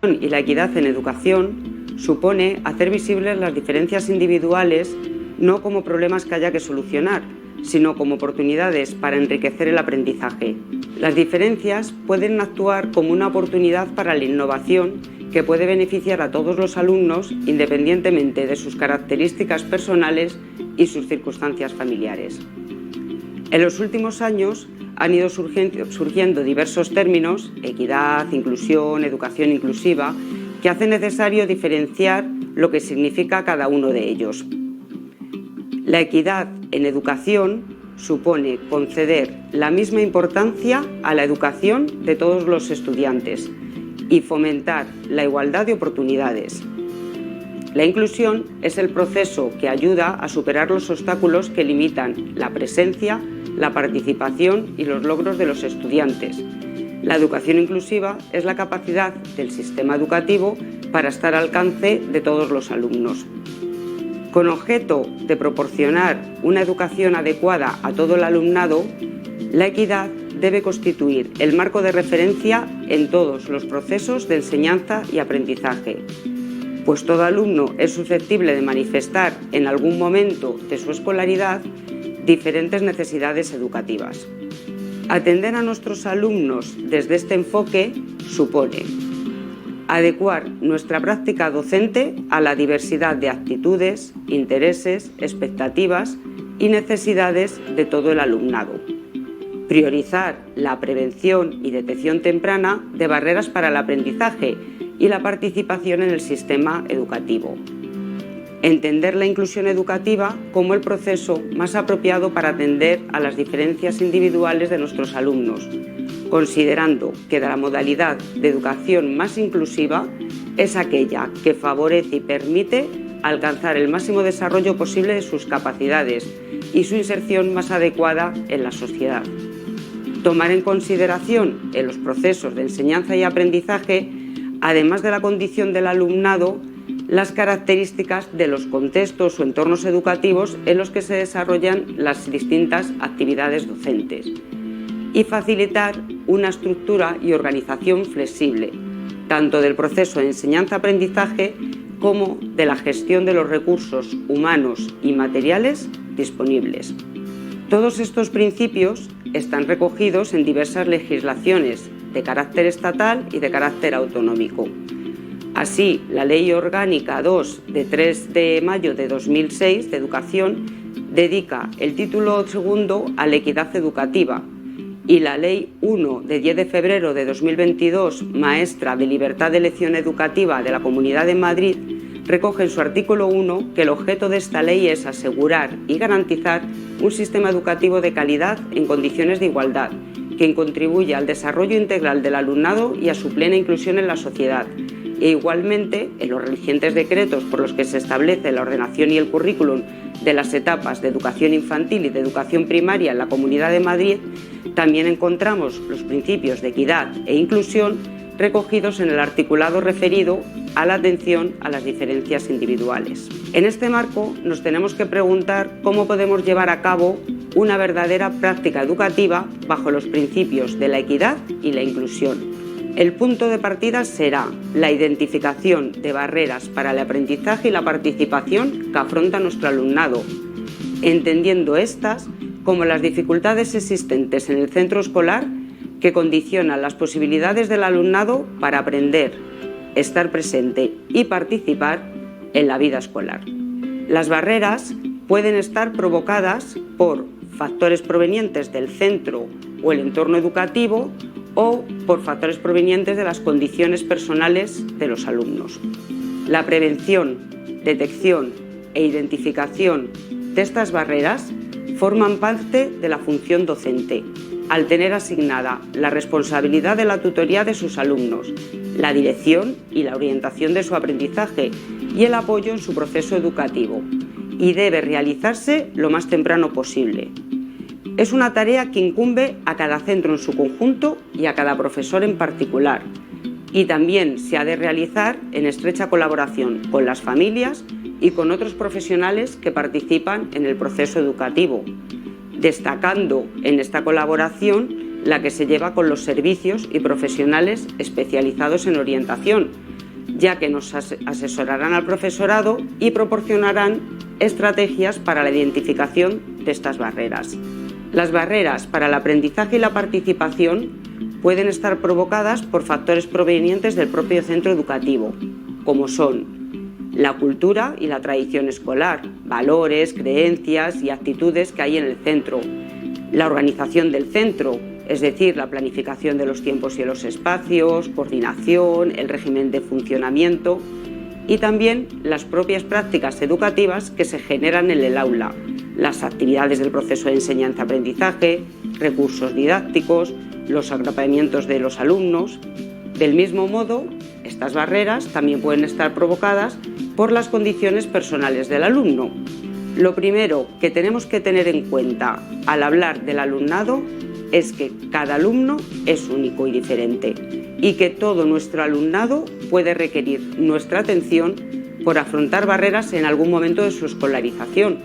Y la equidad en educación supone hacer visibles las diferencias individuales no como problemas que haya que solucionar, sino como oportunidades para enriquecer el aprendizaje. Las diferencias pueden actuar como una oportunidad para la innovación que puede beneficiar a todos los alumnos independientemente de sus características personales y sus circunstancias familiares. En los últimos años han ido surgiendo diversos términos, equidad, inclusión, educación inclusiva, que hacen necesario diferenciar lo que significa cada uno de ellos. La equidad en educación supone conceder la misma importancia a la educación de todos los estudiantes y fomentar la igualdad de oportunidades. La inclusión es el proceso que ayuda a superar los obstáculos que limitan la presencia, la participación y los logros de los estudiantes. La educación inclusiva es la capacidad del sistema educativo para estar al alcance de todos los alumnos. Con objeto de proporcionar una educación adecuada a todo el alumnado, la equidad debe constituir el marco de referencia en todos los procesos de enseñanza y aprendizaje, pues todo alumno es susceptible de manifestar en algún momento de su escolaridad diferentes necesidades educativas. Atender a nuestros alumnos desde este enfoque supone adecuar nuestra práctica docente a la diversidad de actitudes, intereses, expectativas y necesidades de todo el alumnado. Priorizar la prevención y detección temprana de barreras para el aprendizaje y la participación en el sistema educativo. Entender la inclusión educativa como el proceso más apropiado para atender a las diferencias individuales de nuestros alumnos, considerando que la modalidad de educación más inclusiva es aquella que favorece y permite alcanzar el máximo desarrollo posible de sus capacidades y su inserción más adecuada en la sociedad. Tomar en consideración en los procesos de enseñanza y aprendizaje, además de la condición del alumnado, las características de los contextos o entornos educativos en los que se desarrollan las distintas actividades docentes y facilitar una estructura y organización flexible, tanto del proceso de enseñanza-aprendizaje como de la gestión de los recursos humanos y materiales disponibles. Todos estos principios están recogidos en diversas legislaciones de carácter estatal y de carácter autonómico. Así, la Ley Orgánica 2 de 3 de mayo de 2006 de Educación dedica el título segundo a la equidad educativa y la Ley 1 de 10 de febrero de 2022, Maestra de Libertad de Elección Educativa de la Comunidad de Madrid, recoge en su artículo 1 que el objeto de esta ley es asegurar y garantizar un sistema educativo de calidad en condiciones de igualdad, que contribuya al desarrollo integral del alumnado y a su plena inclusión en la sociedad. E igualmente, en los recientes decretos por los que se establece la ordenación y el currículum de las etapas de educación infantil y de educación primaria en la Comunidad de Madrid, también encontramos los principios de equidad e inclusión recogidos en el articulado referido a la atención a las diferencias individuales. En este marco, nos tenemos que preguntar cómo podemos llevar a cabo una verdadera práctica educativa bajo los principios de la equidad y la inclusión. El punto de partida será la identificación de barreras para el aprendizaje y la participación que afronta nuestro alumnado, entendiendo estas como las dificultades existentes en el centro escolar que condicionan las posibilidades del alumnado para aprender, estar presente y participar en la vida escolar. Las barreras pueden estar provocadas por factores provenientes del centro o el entorno educativo o por factores provenientes de las condiciones personales de los alumnos. La prevención, detección e identificación de estas barreras forman parte de la función docente, al tener asignada la responsabilidad de la tutoría de sus alumnos, la dirección y la orientación de su aprendizaje y el apoyo en su proceso educativo, y debe realizarse lo más temprano posible. Es una tarea que incumbe a cada centro en su conjunto y a cada profesor en particular, y también se ha de realizar en estrecha colaboración con las familias y con otros profesionales que participan en el proceso educativo, destacando en esta colaboración la que se lleva con los servicios y profesionales especializados en orientación, ya que nos asesorarán al profesorado y proporcionarán estrategias para la identificación de estas barreras. Las barreras para el aprendizaje y la participación pueden estar provocadas por factores provenientes del propio centro educativo, como son la cultura y la tradición escolar, valores, creencias y actitudes que hay en el centro, la organización del centro, es decir, la planificación de los tiempos y los espacios, coordinación, el régimen de funcionamiento y también las propias prácticas educativas que se generan en el aula, las actividades del proceso de enseñanza-aprendizaje, recursos didácticos, los agrupamientos de los alumnos. Del mismo modo, estas barreras también pueden estar provocadas por las condiciones personales del alumno. Lo primero que tenemos que tener en cuenta al hablar del alumnado es que cada alumno es único y diferente y que todo nuestro alumnado puede requerir nuestra atención por afrontar barreras en algún momento de su escolarización,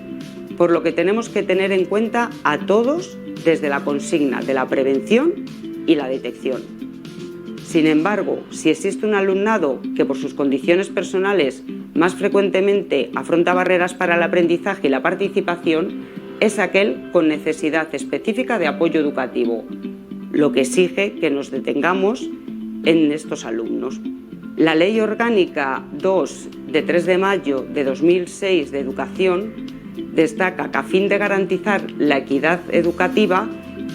por lo que tenemos que tener en cuenta a todos desde la consigna de la prevención y la detección. Sin embargo, si existe un alumnado que por sus condiciones personales más frecuentemente afronta barreras para el aprendizaje y la participación, es aquel con necesidad específica de apoyo educativo, lo que exige que nos detengamos en estos alumnos. La Ley Orgánica 2 de 3 de mayo de 2006 de Educación destaca que a fin de garantizar la equidad educativa,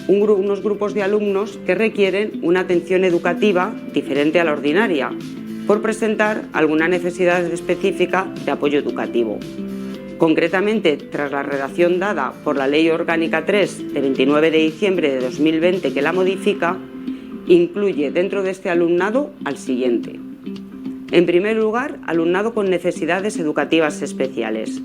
unos grupos de alumnos que requieren una atención educativa diferente a la ordinaria, por presentar alguna necesidad específica de apoyo educativo. Concretamente, tras la redacción dada por la Ley Orgánica 3 de 29 de diciembre de 2020 que la modifica, incluye dentro de este alumnado al siguiente. En primer lugar, alumnado con necesidades educativas especiales.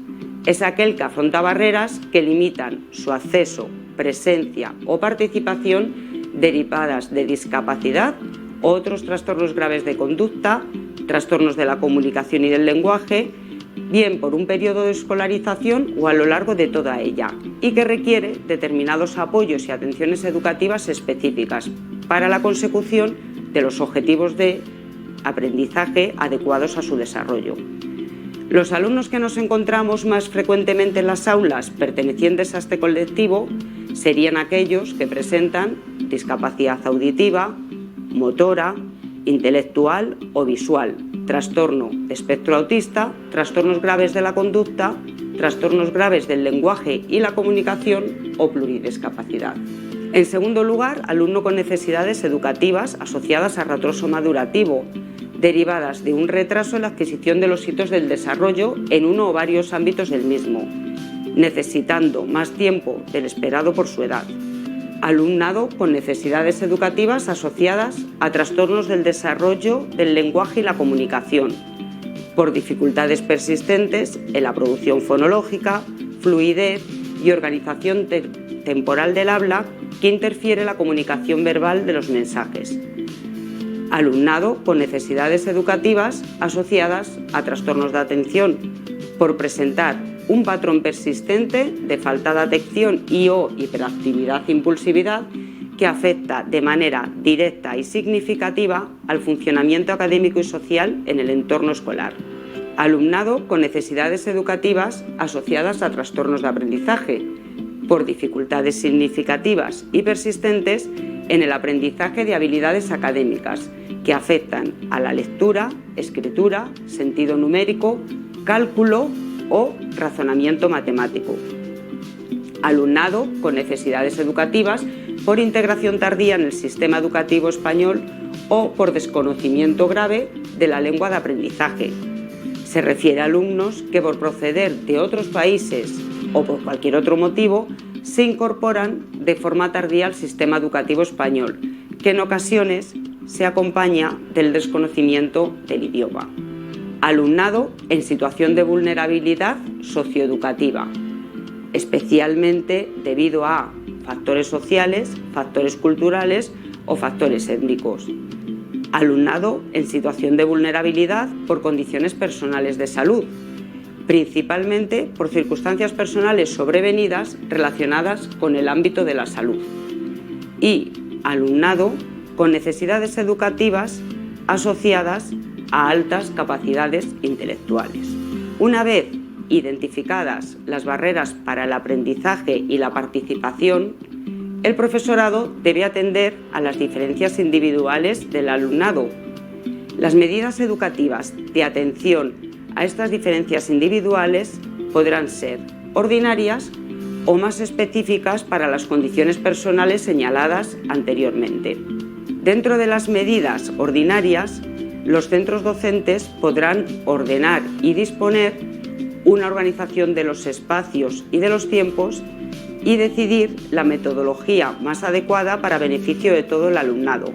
Es aquel que afronta barreras que limitan su acceso, presencia o participación derivadas de discapacidad, otros trastornos graves de conducta, trastornos de la comunicación y del lenguaje, bien por un periodo de escolarización o a lo largo de toda ella, y que requiere determinados apoyos y atenciones educativas específicas para la consecución de los objetivos de aprendizaje adecuados a su desarrollo. Los alumnos que nos encontramos más frecuentemente en las aulas pertenecientes a este colectivo serían aquellos que presentan discapacidad auditiva, motora, intelectual o visual, trastorno de espectro autista, trastornos graves de la conducta, trastornos graves del lenguaje y la comunicación o pluridiscapacidad. En segundo lugar, alumno con necesidades educativas asociadas a retraso madurativo, derivadas de un retraso en la adquisición de los hitos del desarrollo en uno o varios ámbitos del mismo, necesitando más tiempo del esperado por su edad. Alumnado con necesidades educativas asociadas a trastornos del desarrollo del lenguaje y la comunicación, por dificultades persistentes en la producción fonológica, fluidez y organización temporal del habla que interfiere en la comunicación verbal de los mensajes. Alumnado con necesidades educativas asociadas a trastornos de atención, por presentar un patrón persistente de falta de atención y o hiperactividad-impulsividad que afecta de manera directa y significativa al funcionamiento académico y social en el entorno escolar. Alumnado con necesidades educativas asociadas a trastornos de aprendizaje, por dificultades significativas y persistentes en el aprendizaje de habilidades académicas que afectan a la lectura, escritura, sentido numérico, cálculo o razonamiento matemático. Alumnado con necesidades educativas por integración tardía en el sistema educativo español o por desconocimiento grave de la lengua de aprendizaje. Se refiere a alumnos que por proceder de otros países o por cualquier otro motivo se incorporan de forma tardía al sistema educativo español, que en ocasiones se acompaña del desconocimiento del idioma. Alumnado en situación de vulnerabilidad socioeducativa, especialmente debido a factores sociales, factores culturales o factores étnicos. Alumnado en situación de vulnerabilidad por condiciones personales de salud, principalmente por circunstancias personales sobrevenidas relacionadas con el ámbito de la salud. Y alumnado con necesidades educativas asociadas a altas capacidades intelectuales. Una vez identificadas las barreras para el aprendizaje y la participación, el profesorado debe atender a las diferencias individuales del alumnado. Las medidas educativas de atención a estas diferencias individuales podrán ser ordinarias o más específicas para las condiciones personales señaladas anteriormente. Dentro de las medidas ordinarias, los centros docentes podrán ordenar y disponer una organización de los espacios y de los tiempos y decidir la metodología más adecuada para beneficio de todo el alumnado.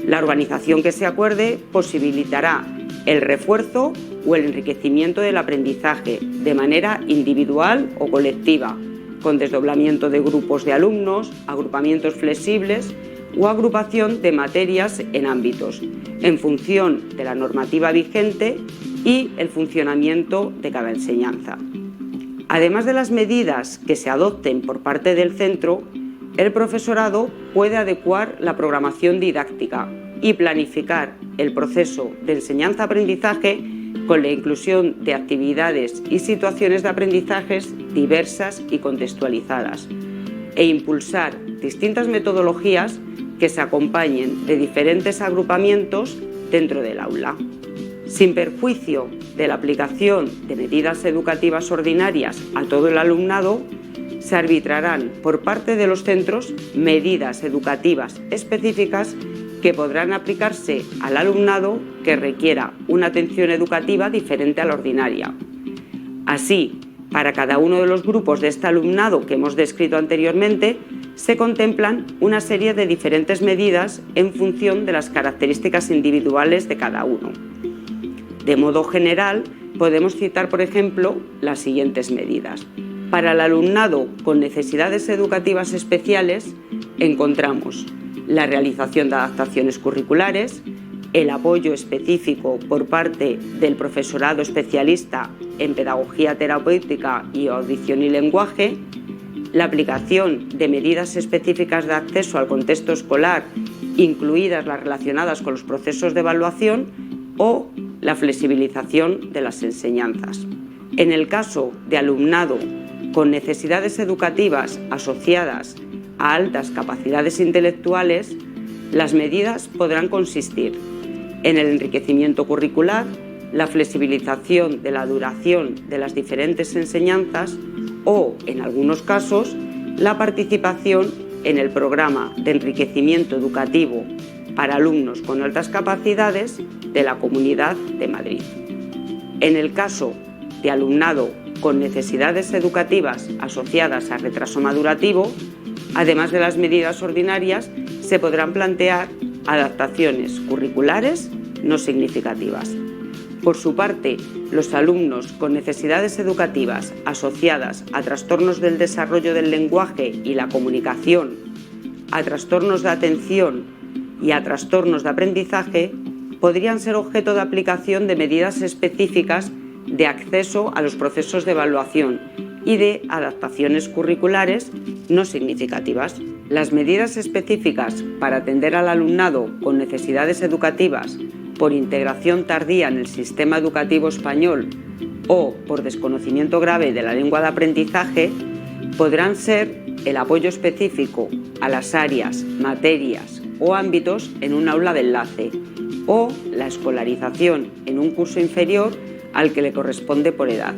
La organización que se acuerde posibilitará el refuerzo o el enriquecimiento del aprendizaje de manera individual o colectiva, con desdoblamiento de grupos de alumnos, agrupamientos flexibles o agrupación de materias en ámbitos, en función de la normativa vigente y el funcionamiento de cada enseñanza. Además de las medidas que se adopten por parte del centro, el profesorado puede adecuar la programación didáctica y planificar el proceso de enseñanza-aprendizaje con la inclusión de actividades y situaciones de aprendizajes diversas y contextualizadas, e impulsar distintas metodologías que se acompañen de diferentes agrupamientos dentro del aula. Sin perjuicio de la aplicación de medidas educativas ordinarias a todo el alumnado, se arbitrarán por parte de los centros medidas educativas específicas que podrán aplicarse al alumnado que requiera una atención educativa diferente a la ordinaria. Así, para cada uno de los grupos de este alumnado que hemos descrito anteriormente, se contemplan una serie de diferentes medidas en función de las características individuales de cada uno. De modo general, podemos citar, por ejemplo, las siguientes medidas. Para el alumnado con necesidades educativas especiales, encontramos la realización de adaptaciones curriculares, el apoyo específico por parte del profesorado especialista en pedagogía terapéutica y audición y lenguaje, la aplicación de medidas específicas de acceso al contexto escolar, incluidas las relacionadas con los procesos de evaluación, o la flexibilización de las enseñanzas. En el caso de alumnado con necesidades educativas asociadas a altas capacidades intelectuales, las medidas podrán consistir en el enriquecimiento curricular, la flexibilización de la duración de las diferentes enseñanzas o, en algunos casos, la participación en el programa de enriquecimiento educativo para alumnos con altas capacidades de la Comunidad de Madrid. En el caso de alumnado con necesidades educativas asociadas a retraso madurativo, además de las medidas ordinarias, se podrán plantear adaptaciones curriculares no significativas. Por su parte, los alumnos con necesidades educativas asociadas a trastornos del desarrollo del lenguaje y la comunicación, a trastornos de atención y a trastornos de aprendizaje, podrían ser objeto de aplicación de medidas específicas de acceso a los procesos de evaluación y de adaptaciones curriculares no significativas. Las medidas específicas para atender al alumnado con necesidades educativas por integración tardía en el sistema educativo español o por desconocimiento grave de la lengua de aprendizaje podrán ser el apoyo específico a las áreas, materias o ámbitos en un aula de enlace o la escolarización en un curso inferior al que le corresponde por edad.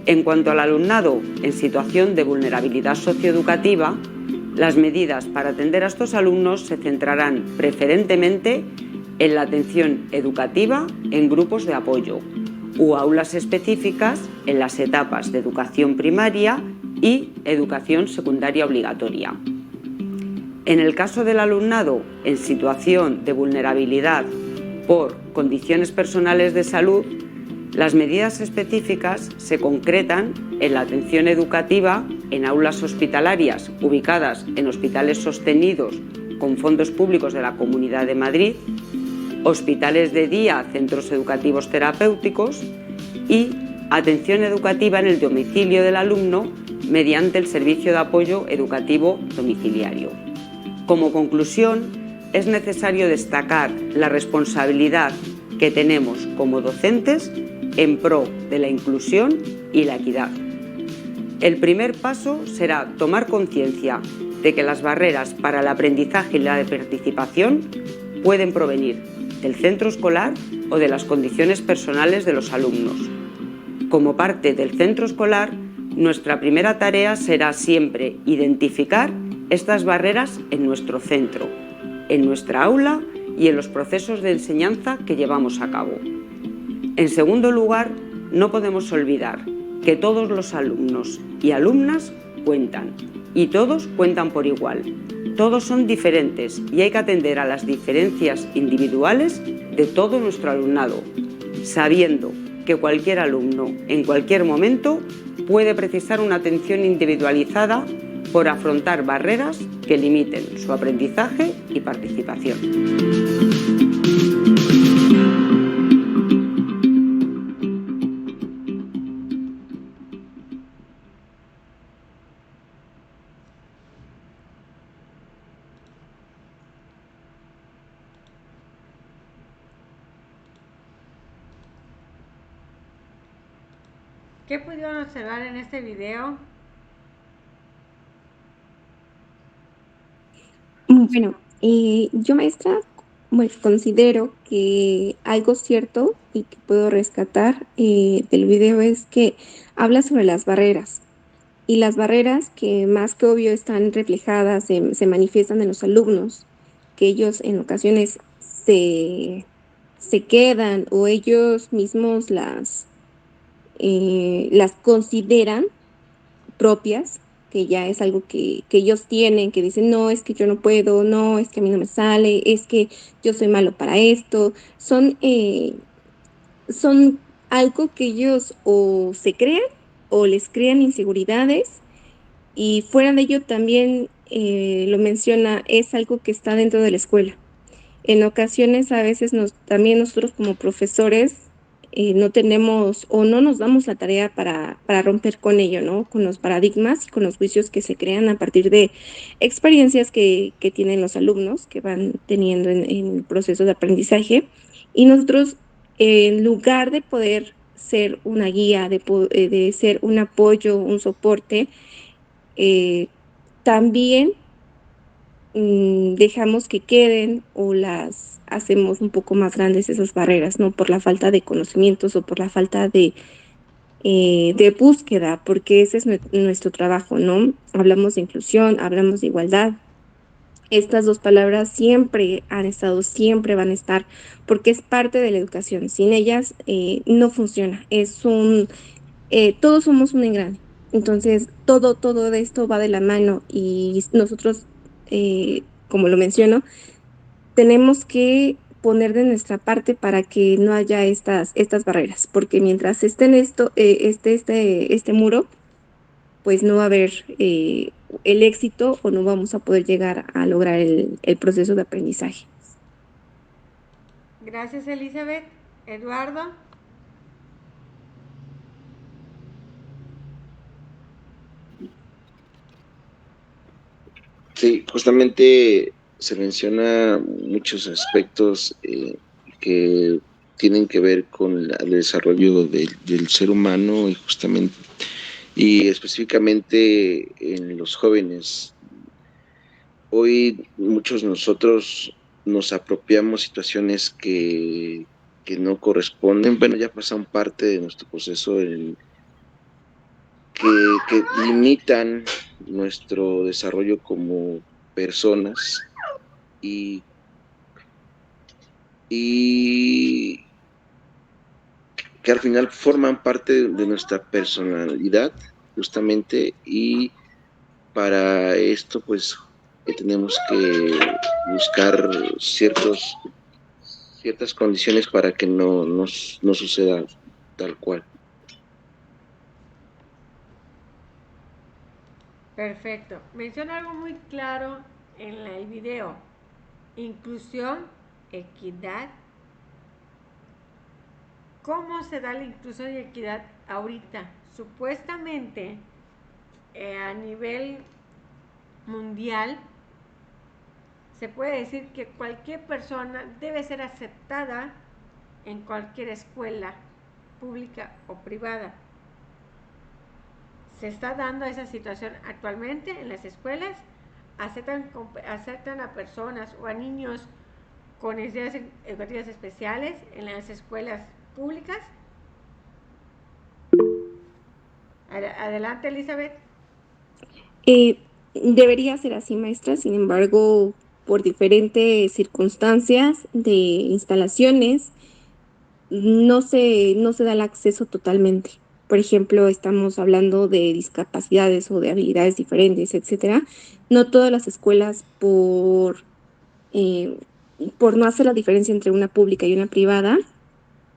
En cuanto al alumnado en situación de vulnerabilidad socioeducativa, las medidas para atender a estos alumnos se centrarán preferentemente en la atención educativa en grupos de apoyo u aulas específicas en las etapas de educación primaria y educación secundaria obligatoria. En el caso del alumnado en situación de vulnerabilidad por condiciones personales de salud, las medidas específicas se concretan en la atención educativa en aulas hospitalarias ubicadas en hospitales sostenidos con fondos públicos de la Comunidad de Madrid, hospitales de día, centros educativos terapéuticos y atención educativa en el domicilio del alumno mediante el servicio de apoyo educativo domiciliario. Como conclusión, es necesario destacar la responsabilidad que tenemos como docentes en pro de la inclusión y la equidad. El primer paso será tomar conciencia de que las barreras para el aprendizaje y la participación pueden provenir del centro escolar o de las condiciones personales de los alumnos. Como parte del centro escolar, nuestra primera tarea será siempre identificar estas barreras en nuestro centro, en nuestra aula y en los procesos de enseñanza que llevamos a cabo. En segundo lugar, no podemos olvidar que todos los alumnos y alumnas cuentan, y todos cuentan por igual. Todos son diferentes y hay que atender a las diferencias individuales de todo nuestro alumnado, sabiendo que cualquier alumno, en cualquier momento, puede precisar una atención individualizada por afrontar barreras que limiten su aprendizaje y participación. ¿Qué pudieron observar en este video? Bueno, yo maestra, pues considero que algo cierto y que puedo rescatar del video es que habla sobre las barreras. Y las barreras que más que obvio están reflejadas, se manifiestan en los alumnos, que ellos en ocasiones se quedan o ellos mismos las consideran propias, que ya es algo que ellos tienen, que dicen, no, es que yo no puedo, no, es que a mí no me sale, es que yo soy malo para esto. Son algo que ellos o se crean o les crean inseguridades y fuera de ello también lo menciona, es algo que está dentro de la escuela. En ocasiones a veces también nosotros como profesores no tenemos o no nos damos la tarea para romper con ello, ¿no? Con los paradigmas y con los juicios que se crean a partir de experiencias que tienen los alumnos que van teniendo en el proceso de aprendizaje. Y nosotros, en lugar de poder ser una guía, de ser un apoyo, un soporte, también dejamos que queden o las hacemos un poco más grandes esas barreras, ¿no? Por la falta de conocimientos o por la falta de búsqueda, porque ese es nuestro trabajo, ¿no? Hablamos de inclusión, hablamos de igualdad. Estas dos palabras siempre han estado, siempre van a estar, porque es parte de la educación. Sin ellas no funciona. Todos somos un engrane. Entonces, todo de esto va de la mano y nosotros, como lo menciono, tenemos que poner de nuestra parte para que no haya estas barreras, porque mientras este muro, pues no va a haber el éxito o no vamos a poder llegar a lograr el proceso de aprendizaje. Gracias, Elizabeth. Eduardo. Sí, justamente se menciona muchos aspectos que tienen que ver con el desarrollo del ser humano y específicamente en los jóvenes. Hoy muchos de nosotros nos apropiamos situaciones que no corresponden, bueno, ya pasan parte de nuestro proceso que limitan nuestro desarrollo como personas y que al final forman parte de nuestra personalidad justamente, y para esto pues tenemos que buscar ciertas condiciones para que no suceda tal cual. Perfecto. Menciona algo muy claro en el video. Inclusión, equidad. ¿Cómo se da la inclusión y equidad ahorita? Supuestamente, a nivel mundial, se puede decir que cualquier persona debe ser aceptada en cualquier escuela, pública o privada. Se está dando esa situación actualmente en las escuelas. Aceptan a personas o a niños con necesidades educativas especiales en las escuelas públicas. Adelante, Elizabeth. Debería ser así, maestra, sin embargo, por diferentes circunstancias de instalaciones, no se da el acceso totalmente. Por ejemplo, estamos hablando de discapacidades o de habilidades diferentes, etcétera. No todas las escuelas, eh, por no hacer la diferencia entre una pública y una privada,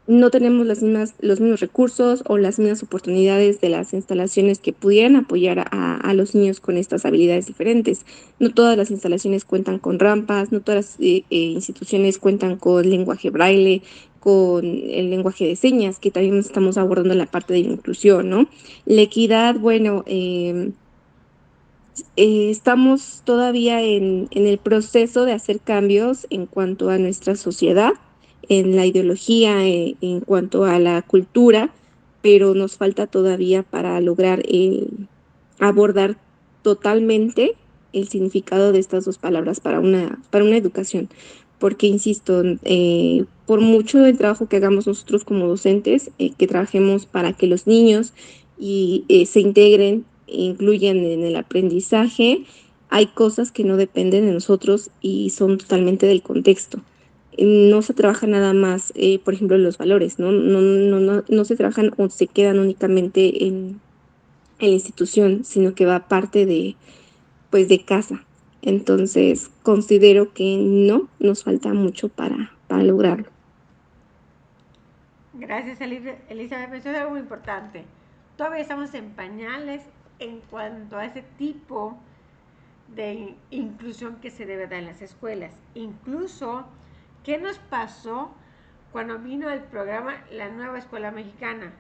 no tenemos los mismos recursos o las mismas oportunidades de las instalaciones que pudieran apoyar a los niños con estas habilidades diferentes. No todas las instalaciones cuentan con rampas, no todas las instituciones cuentan con lenguaje braille, con el lenguaje de señas, que también estamos abordando la parte de la inclusión, ¿no? La equidad, bueno, estamos todavía en el proceso de hacer cambios en cuanto a nuestra sociedad, en la ideología, en cuanto a la cultura, pero nos falta todavía para lograr abordar totalmente el significado de estas dos palabras para una educación. Porque, insisto, por mucho del trabajo que hagamos nosotros como docentes, que trabajemos para que los niños se integren, incluyan en el aprendizaje, hay cosas que no dependen de nosotros y son totalmente del contexto. No se trabaja nada más, por ejemplo, los valores, ¿no? No se trabajan o se quedan únicamente en la institución, sino que va parte pues, de casa. Entonces, considero que no, nos falta mucho para lograrlo. Gracias, Elizabeth. Menciona algo muy importante. Todavía estamos en pañales en cuanto a ese tipo de inclusión que se debe dar en las escuelas. Incluso, ¿qué nos pasó cuando vino el programa La Nueva Escuela Mexicana?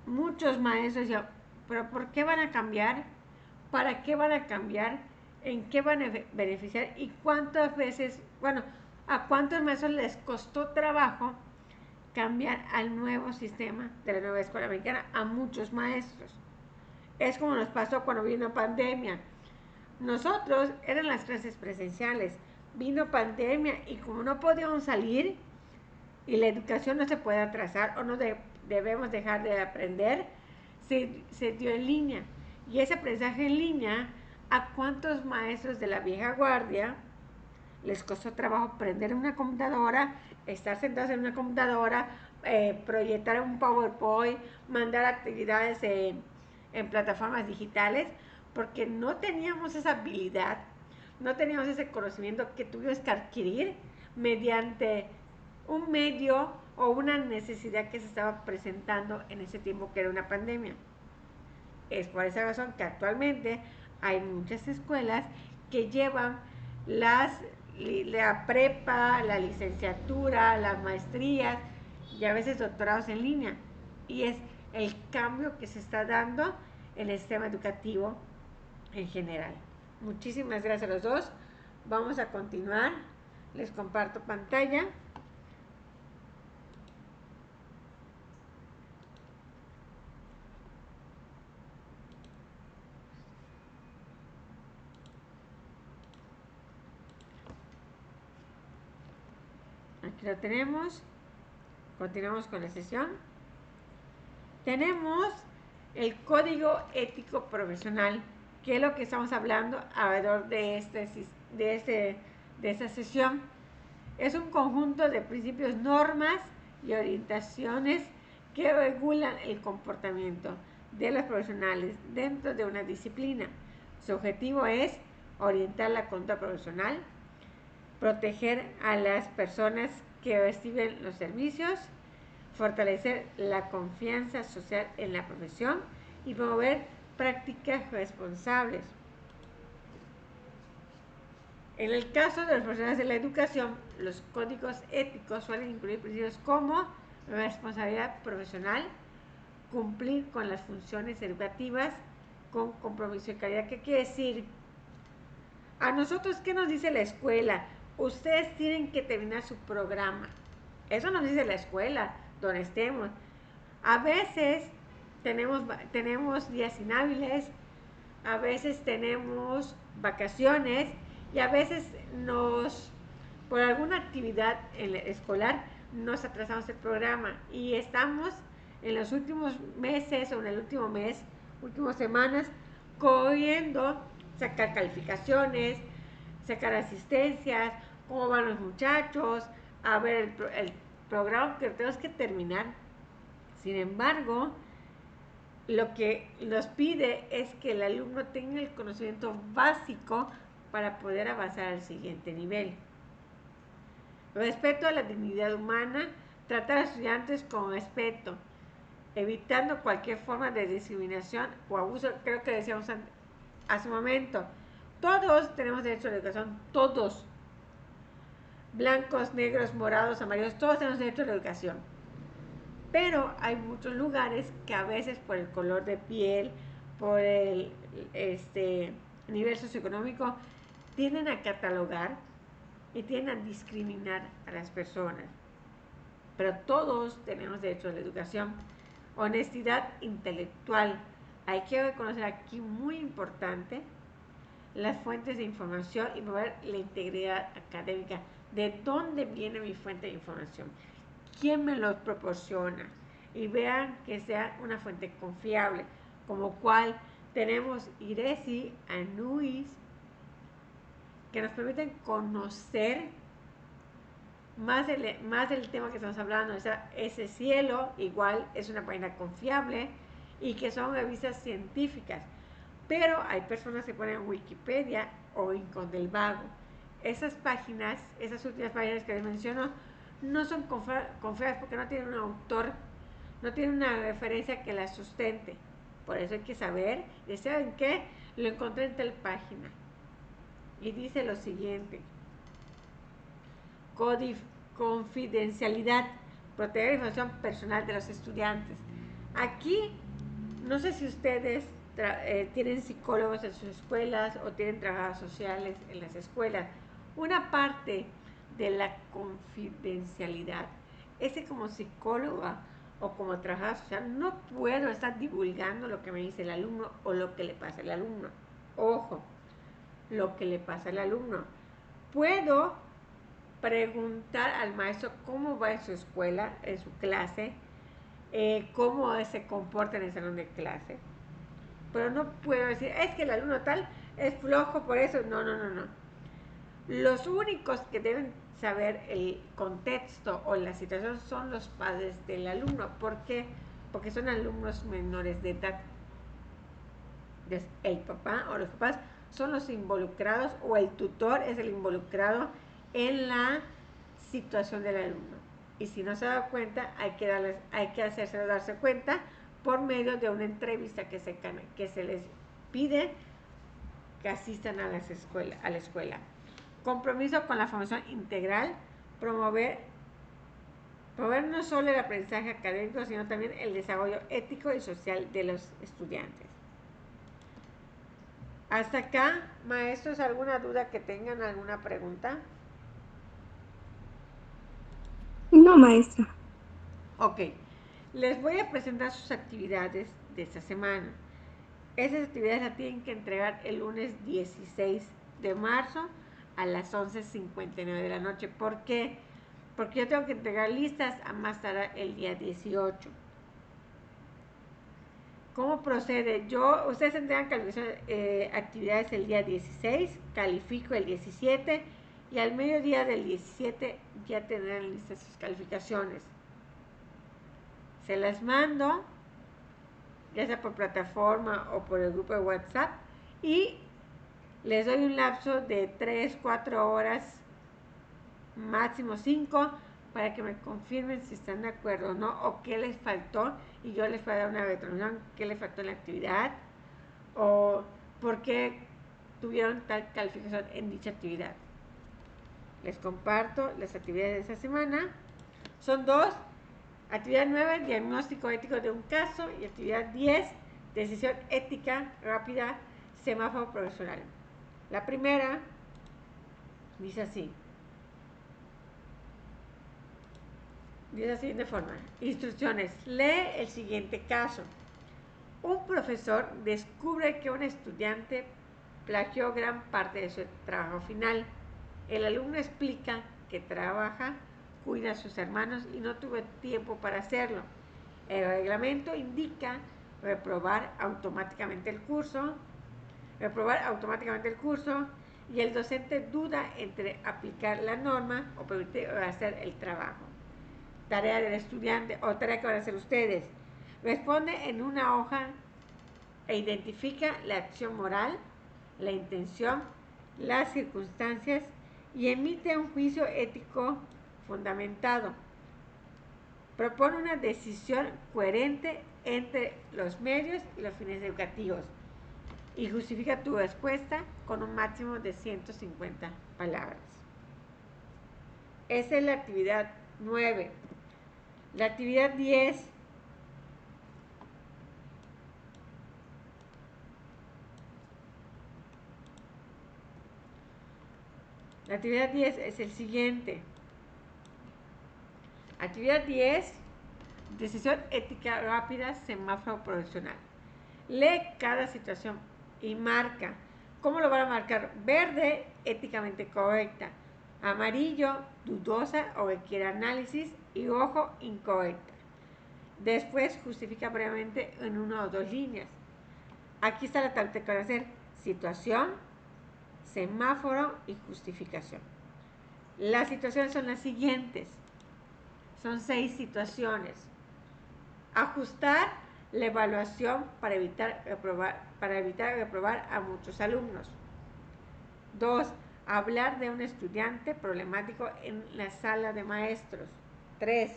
Muchos maestros decían, ¿pero por qué van a cambiar? ¿Para qué van a cambiar? ¿En qué van a beneficiar? ¿Y cuántas veces, bueno, a cuántos maestros les costó trabajo cambiar al nuevo sistema de la Nueva Escuela Mexicana? A muchos maestros. Es como nos pasó cuando vino pandemia. Nosotros eran las clases presenciales, vino pandemia y como no podíamos salir y la educación no se puede atrasar o no debemos dejar de aprender, se dio en línea. Y ese aprendizaje en línea, ¿a cuántos maestros de la vieja guardia les costó trabajo prender una computadora, estar sentados en una computadora, proyectar un PowerPoint, mandar actividades en plataformas digitales? Porque no teníamos esa habilidad, no teníamos ese conocimiento que tuvimos que adquirir mediante un medio o una necesidad que se estaba presentando en ese tiempo, que era una pandemia. Es por esa razón que actualmente hay muchas escuelas que llevan la prepa, la licenciatura, las maestrías y a veces doctorados en línea. Y es el cambio que se está dando en el sistema educativo en general. Muchísimas gracias a los dos. Vamos a continuar. Les comparto pantalla. Aquí lo tenemos. Continuamos con la sesión. Tenemos el código ético profesional, que es lo que estamos hablando alrededor de esta sesión. Es un conjunto de principios, normas y orientaciones que regulan el comportamiento de los profesionales dentro de una disciplina. Su objetivo es orientar la conducta profesional, proteger a las personas que reciben los servicios, fortalecer la confianza social en la profesión y promover prácticas responsables. En el caso de los profesionales de la educación, los códigos éticos suelen incluir principios como responsabilidad profesional, cumplir con las funciones educativas con compromiso y calidad. ¿Qué quiere decir? A nosotros, ¿qué nos dice la escuela? Ustedes tienen que terminar su programa. Eso nos dice la escuela, donde estemos. A veces tenemos días inhábiles, a veces tenemos vacaciones y a veces por alguna actividad escolar nos atrasamos el programa y estamos en los últimos meses o en el último mes, últimas semanas, corriendo, sacar calificaciones, sacar asistencias, cómo van los muchachos, a ver el programa que tenemos que terminar. Sin embargo, lo que nos pide es que el alumno tenga el conocimiento básico para poder avanzar al siguiente nivel. Respeto a la dignidad humana, tratar a los estudiantes con respeto, evitando cualquier forma de discriminación o abuso. Creo que decíamos hace un momento, todos tenemos derecho a la educación, todos. Blancos, negros, morados, amarillos, todos tenemos derecho a la educación. Pero hay muchos lugares que a veces por el color de piel, por el nivel socioeconómico, tienden a catalogar y tienden a discriminar a las personas. Pero todos tenemos derecho a la educación. Honestidad intelectual. Hay que reconocer aquí, muy importante, las fuentes de información y promover la integridad académica. ¿De dónde viene mi fuente de información? ¿Quién me lo proporciona? Y vean que sea una fuente confiable, como cual tenemos IRESI, ANUIS, que nos permiten conocer más del tema que estamos hablando. O sea, ese Cielo igual es una página confiable y que son revistas científicas. Pero hay personas que ponen Wikipedia o Rincón del Vago. Esas páginas, esas últimas páginas que les menciono, no son confiables porque no tienen un autor, no tienen una referencia que las sustente. Por eso hay que saber, ¿saben qué? Lo encontré en tal página. Y dice lo siguiente: confidencialidad, proteger la información personal de los estudiantes. Aquí, no sé si ustedes tienen psicólogos en sus escuelas o tienen trabajadores sociales en las escuelas. Una parte de la confidencialidad es que como psicóloga o como trabajadora social no puedo estar divulgando lo que me dice el alumno o lo que le pasa al alumno. Ojo, lo que le pasa al alumno. Puedo preguntar al maestro cómo va en su escuela, en su clase, cómo se comporta en el salón de clase. Pero no puedo decir, es que el alumno tal es flojo por eso. No. Los únicos que deben saber el contexto o la situación son los padres del alumno. ¿Por qué? Porque son alumnos menores de edad. Entonces, el papá o los papás son los involucrados o el tutor es el involucrado en la situación del alumno. Y si no se da cuenta, hay que hacérselo darse cuenta por medio de una entrevista que se les pide que asistan a la escuela. Compromiso con la formación integral, promover no solo el aprendizaje académico, sino también el desarrollo ético y social de los estudiantes. Hasta acá, maestros, ¿alguna duda que tengan, alguna pregunta? No, maestra. Ok, les voy a presentar sus actividades de esta semana. Esas actividades las tienen que entregar el lunes 16 de marzo a las 11:59 de la noche. ¿Por qué? Porque yo tengo que entregar listas a más tardar el día 18. ¿Cómo procede? Ustedes entregan actividades el día 16, califico el 17 y al mediodía del 17 ya tendrán listas sus calificaciones. Se las mando ya sea por plataforma o por el grupo de WhatsApp, y les doy un lapso de 3, 4 horas, máximo 5, para que me confirmen si están de acuerdo o no, o qué les faltó, y yo les voy a dar una retroalimentación, qué les faltó en la actividad, o por qué tuvieron tal calificación en dicha actividad. Les comparto las actividades de esta semana. Son 2. Actividad 9, diagnóstico ético de un caso. Y actividad 10, decisión ética rápida, semáforo profesional. La primera dice así. Dice de la siguiente forma. Instrucciones. Lee el siguiente caso. Un profesor descubre que un estudiante plagió gran parte de su trabajo final. El alumno explica que trabaja, cuida a sus hermanos y no tuvo tiempo para hacerlo. El reglamento indica reprobar automáticamente el curso y el docente duda entre aplicar la norma o permitir hacer el trabajo. Tarea del estudiante o tarea que van a hacer ustedes. Responde en una hoja e identifica la acción moral, la intención, las circunstancias y emite un juicio ético fundamentado. Propone una decisión coherente entre los medios y los fines educativos y justifica tu respuesta con un máximo de 150 palabras. Esa es la actividad 9. La actividad 10 es el siguiente. Actividad 10, decisión ética rápida, semáforo profesional. Lee cada situación y marca. ¿Cómo lo van a marcar? Verde, éticamente correcta. Amarillo, dudosa o requiere análisis. Y rojo, incorrecta. Después justifica brevemente en 1 o 2 líneas. Aquí está la táctica que van a hacer. Situación, semáforo y justificación. Las situaciones son las siguientes. Son 6 situaciones. Ajustar la evaluación para evitar reprobar a muchos alumnos. 2. Hablar de un estudiante problemático en la sala de maestros. 3.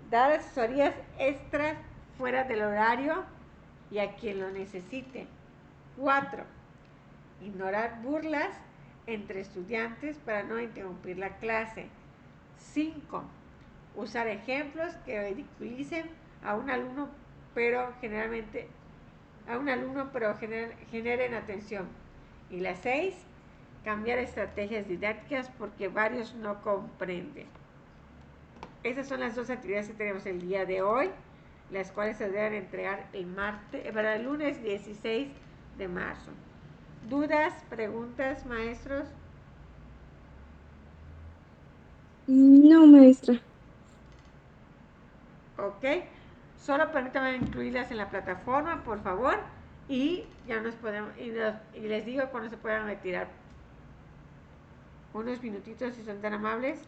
Dar asesorías extras fuera del horario y a quien lo necesite. 4. Ignorar burlas entre estudiantes para no interrumpir la clase. 5. Usar ejemplos que ridiculicen a un alumno, pero generen atención. Y la 6, cambiar estrategias didácticas porque varios no comprenden. Esas son las 2 actividades que tenemos el día de hoy, las cuales se deben entregar el lunes 16 de marzo. ¿Dudas, preguntas, maestros? No, maestra. Ok, solo permítame incluirlas en la plataforma, por favor, y ya nos podemos, y les digo cuando se puedan retirar. Unos minutitos si son tan amables.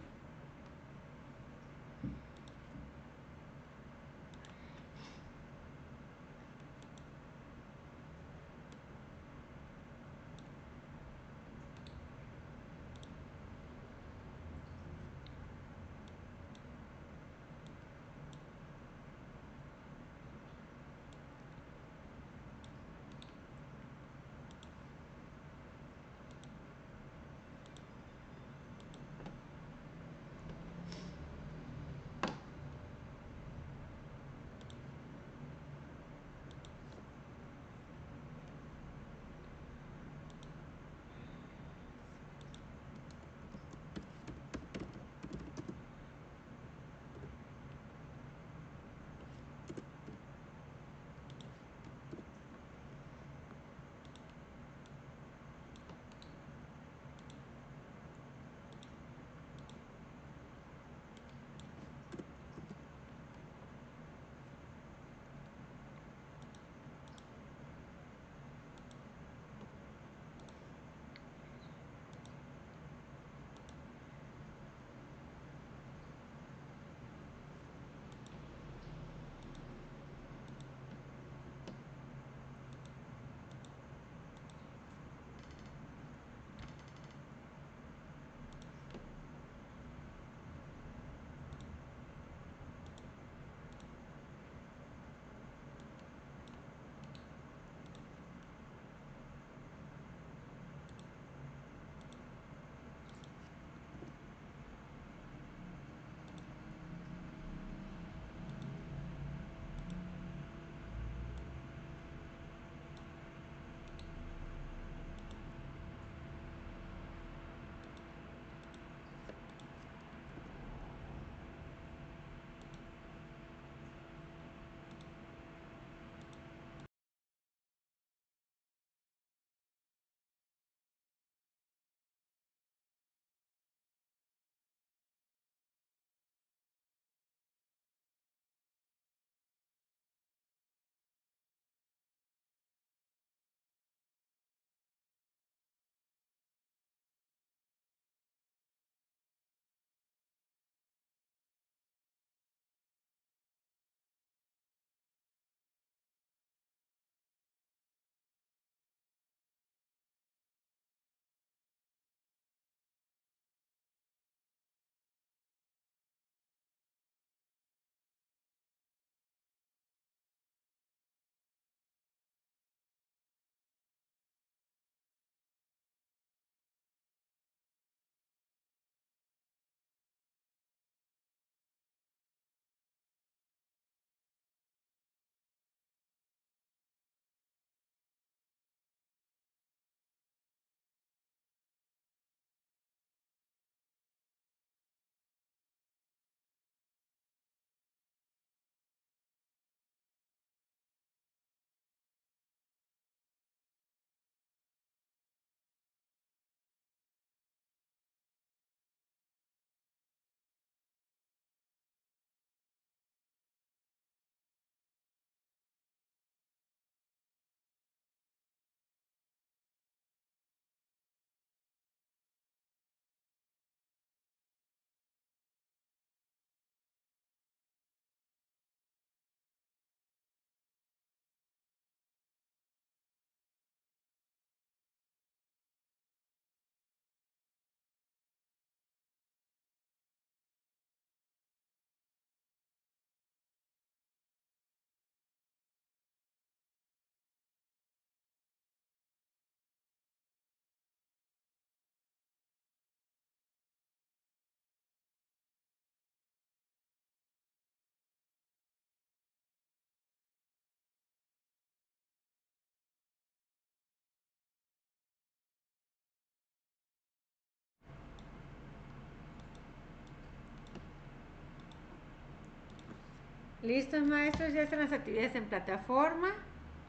Listos, maestros, ya están las actividades en plataforma.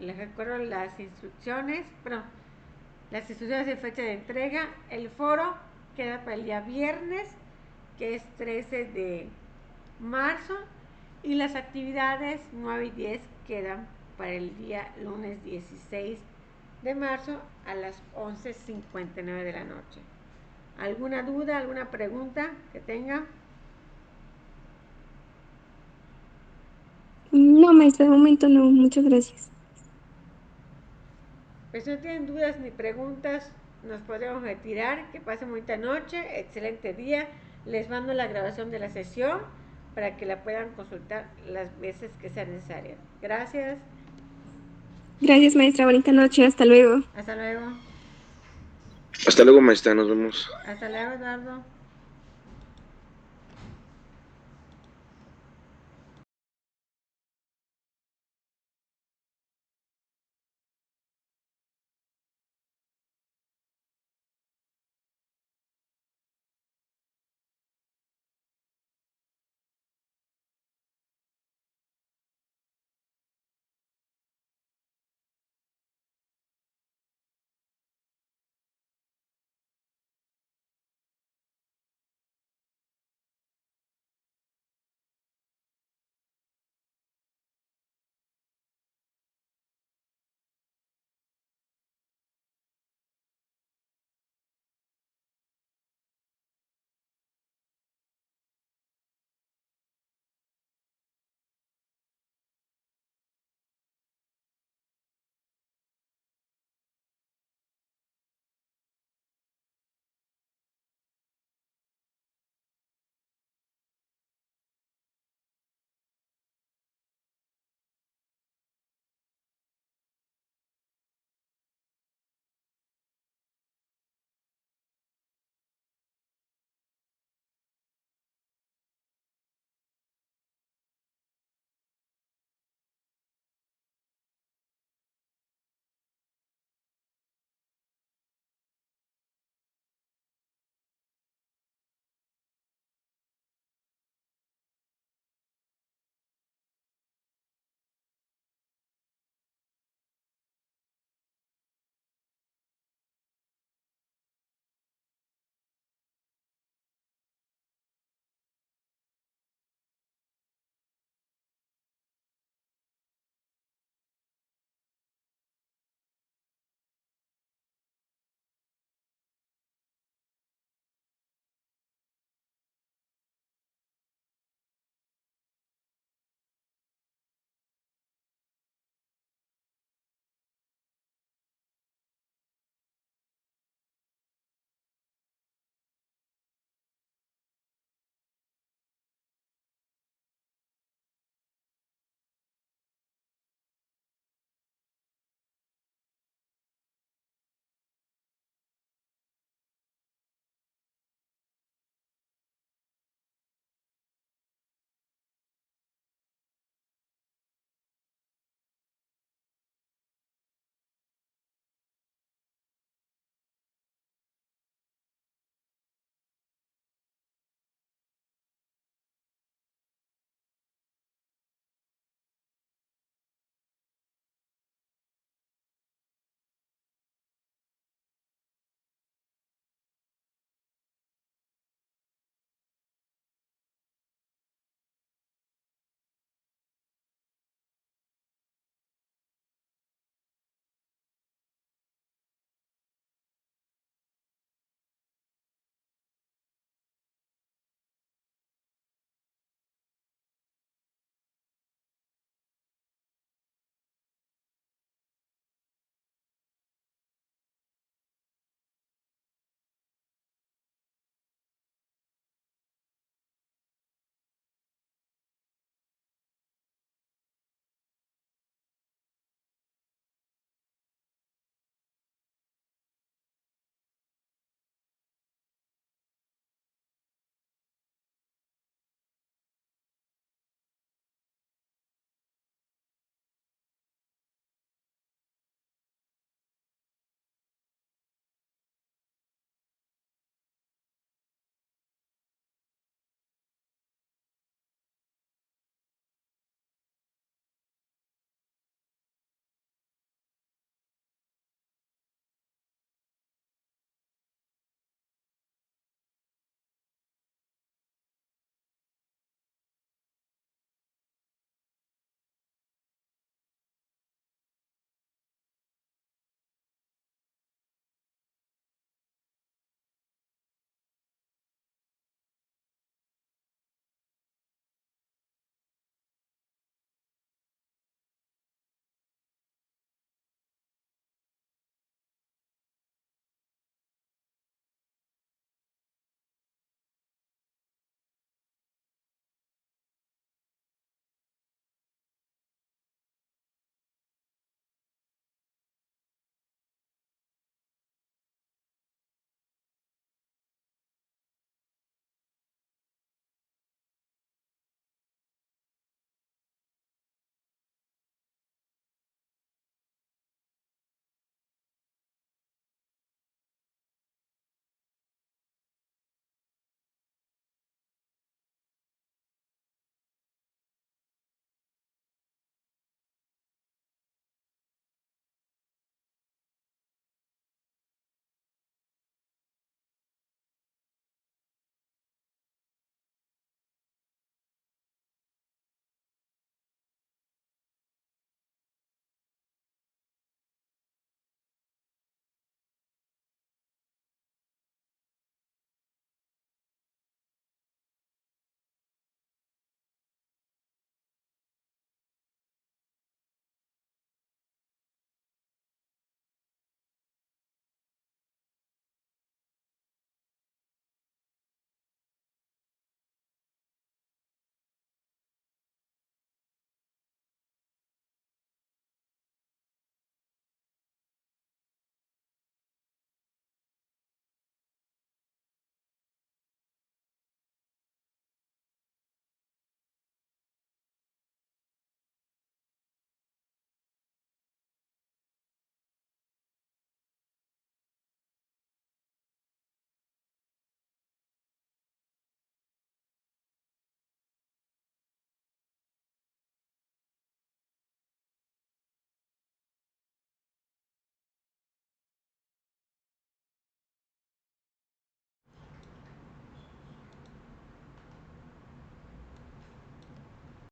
Les recuerdo las instrucciones, las instrucciones de fecha de entrega. El foro queda para el día viernes, que es 13 de marzo, y las actividades 9 y 10 quedan para el día lunes 16 de marzo a las 11:59 de la noche. ¿Alguna duda, alguna pregunta que tenga? No, maestra, de momento no. Muchas gracias. Pues si no tienen dudas ni preguntas, nos podemos retirar. Que pasen bonita noche, excelente día. Les mando la grabación de la sesión para que la puedan consultar las veces que sea necesaria. Gracias. Gracias, maestra. Bonita noche. Hasta luego. Hasta luego. Hasta luego, maestra, nos vemos. Hasta luego, Eduardo.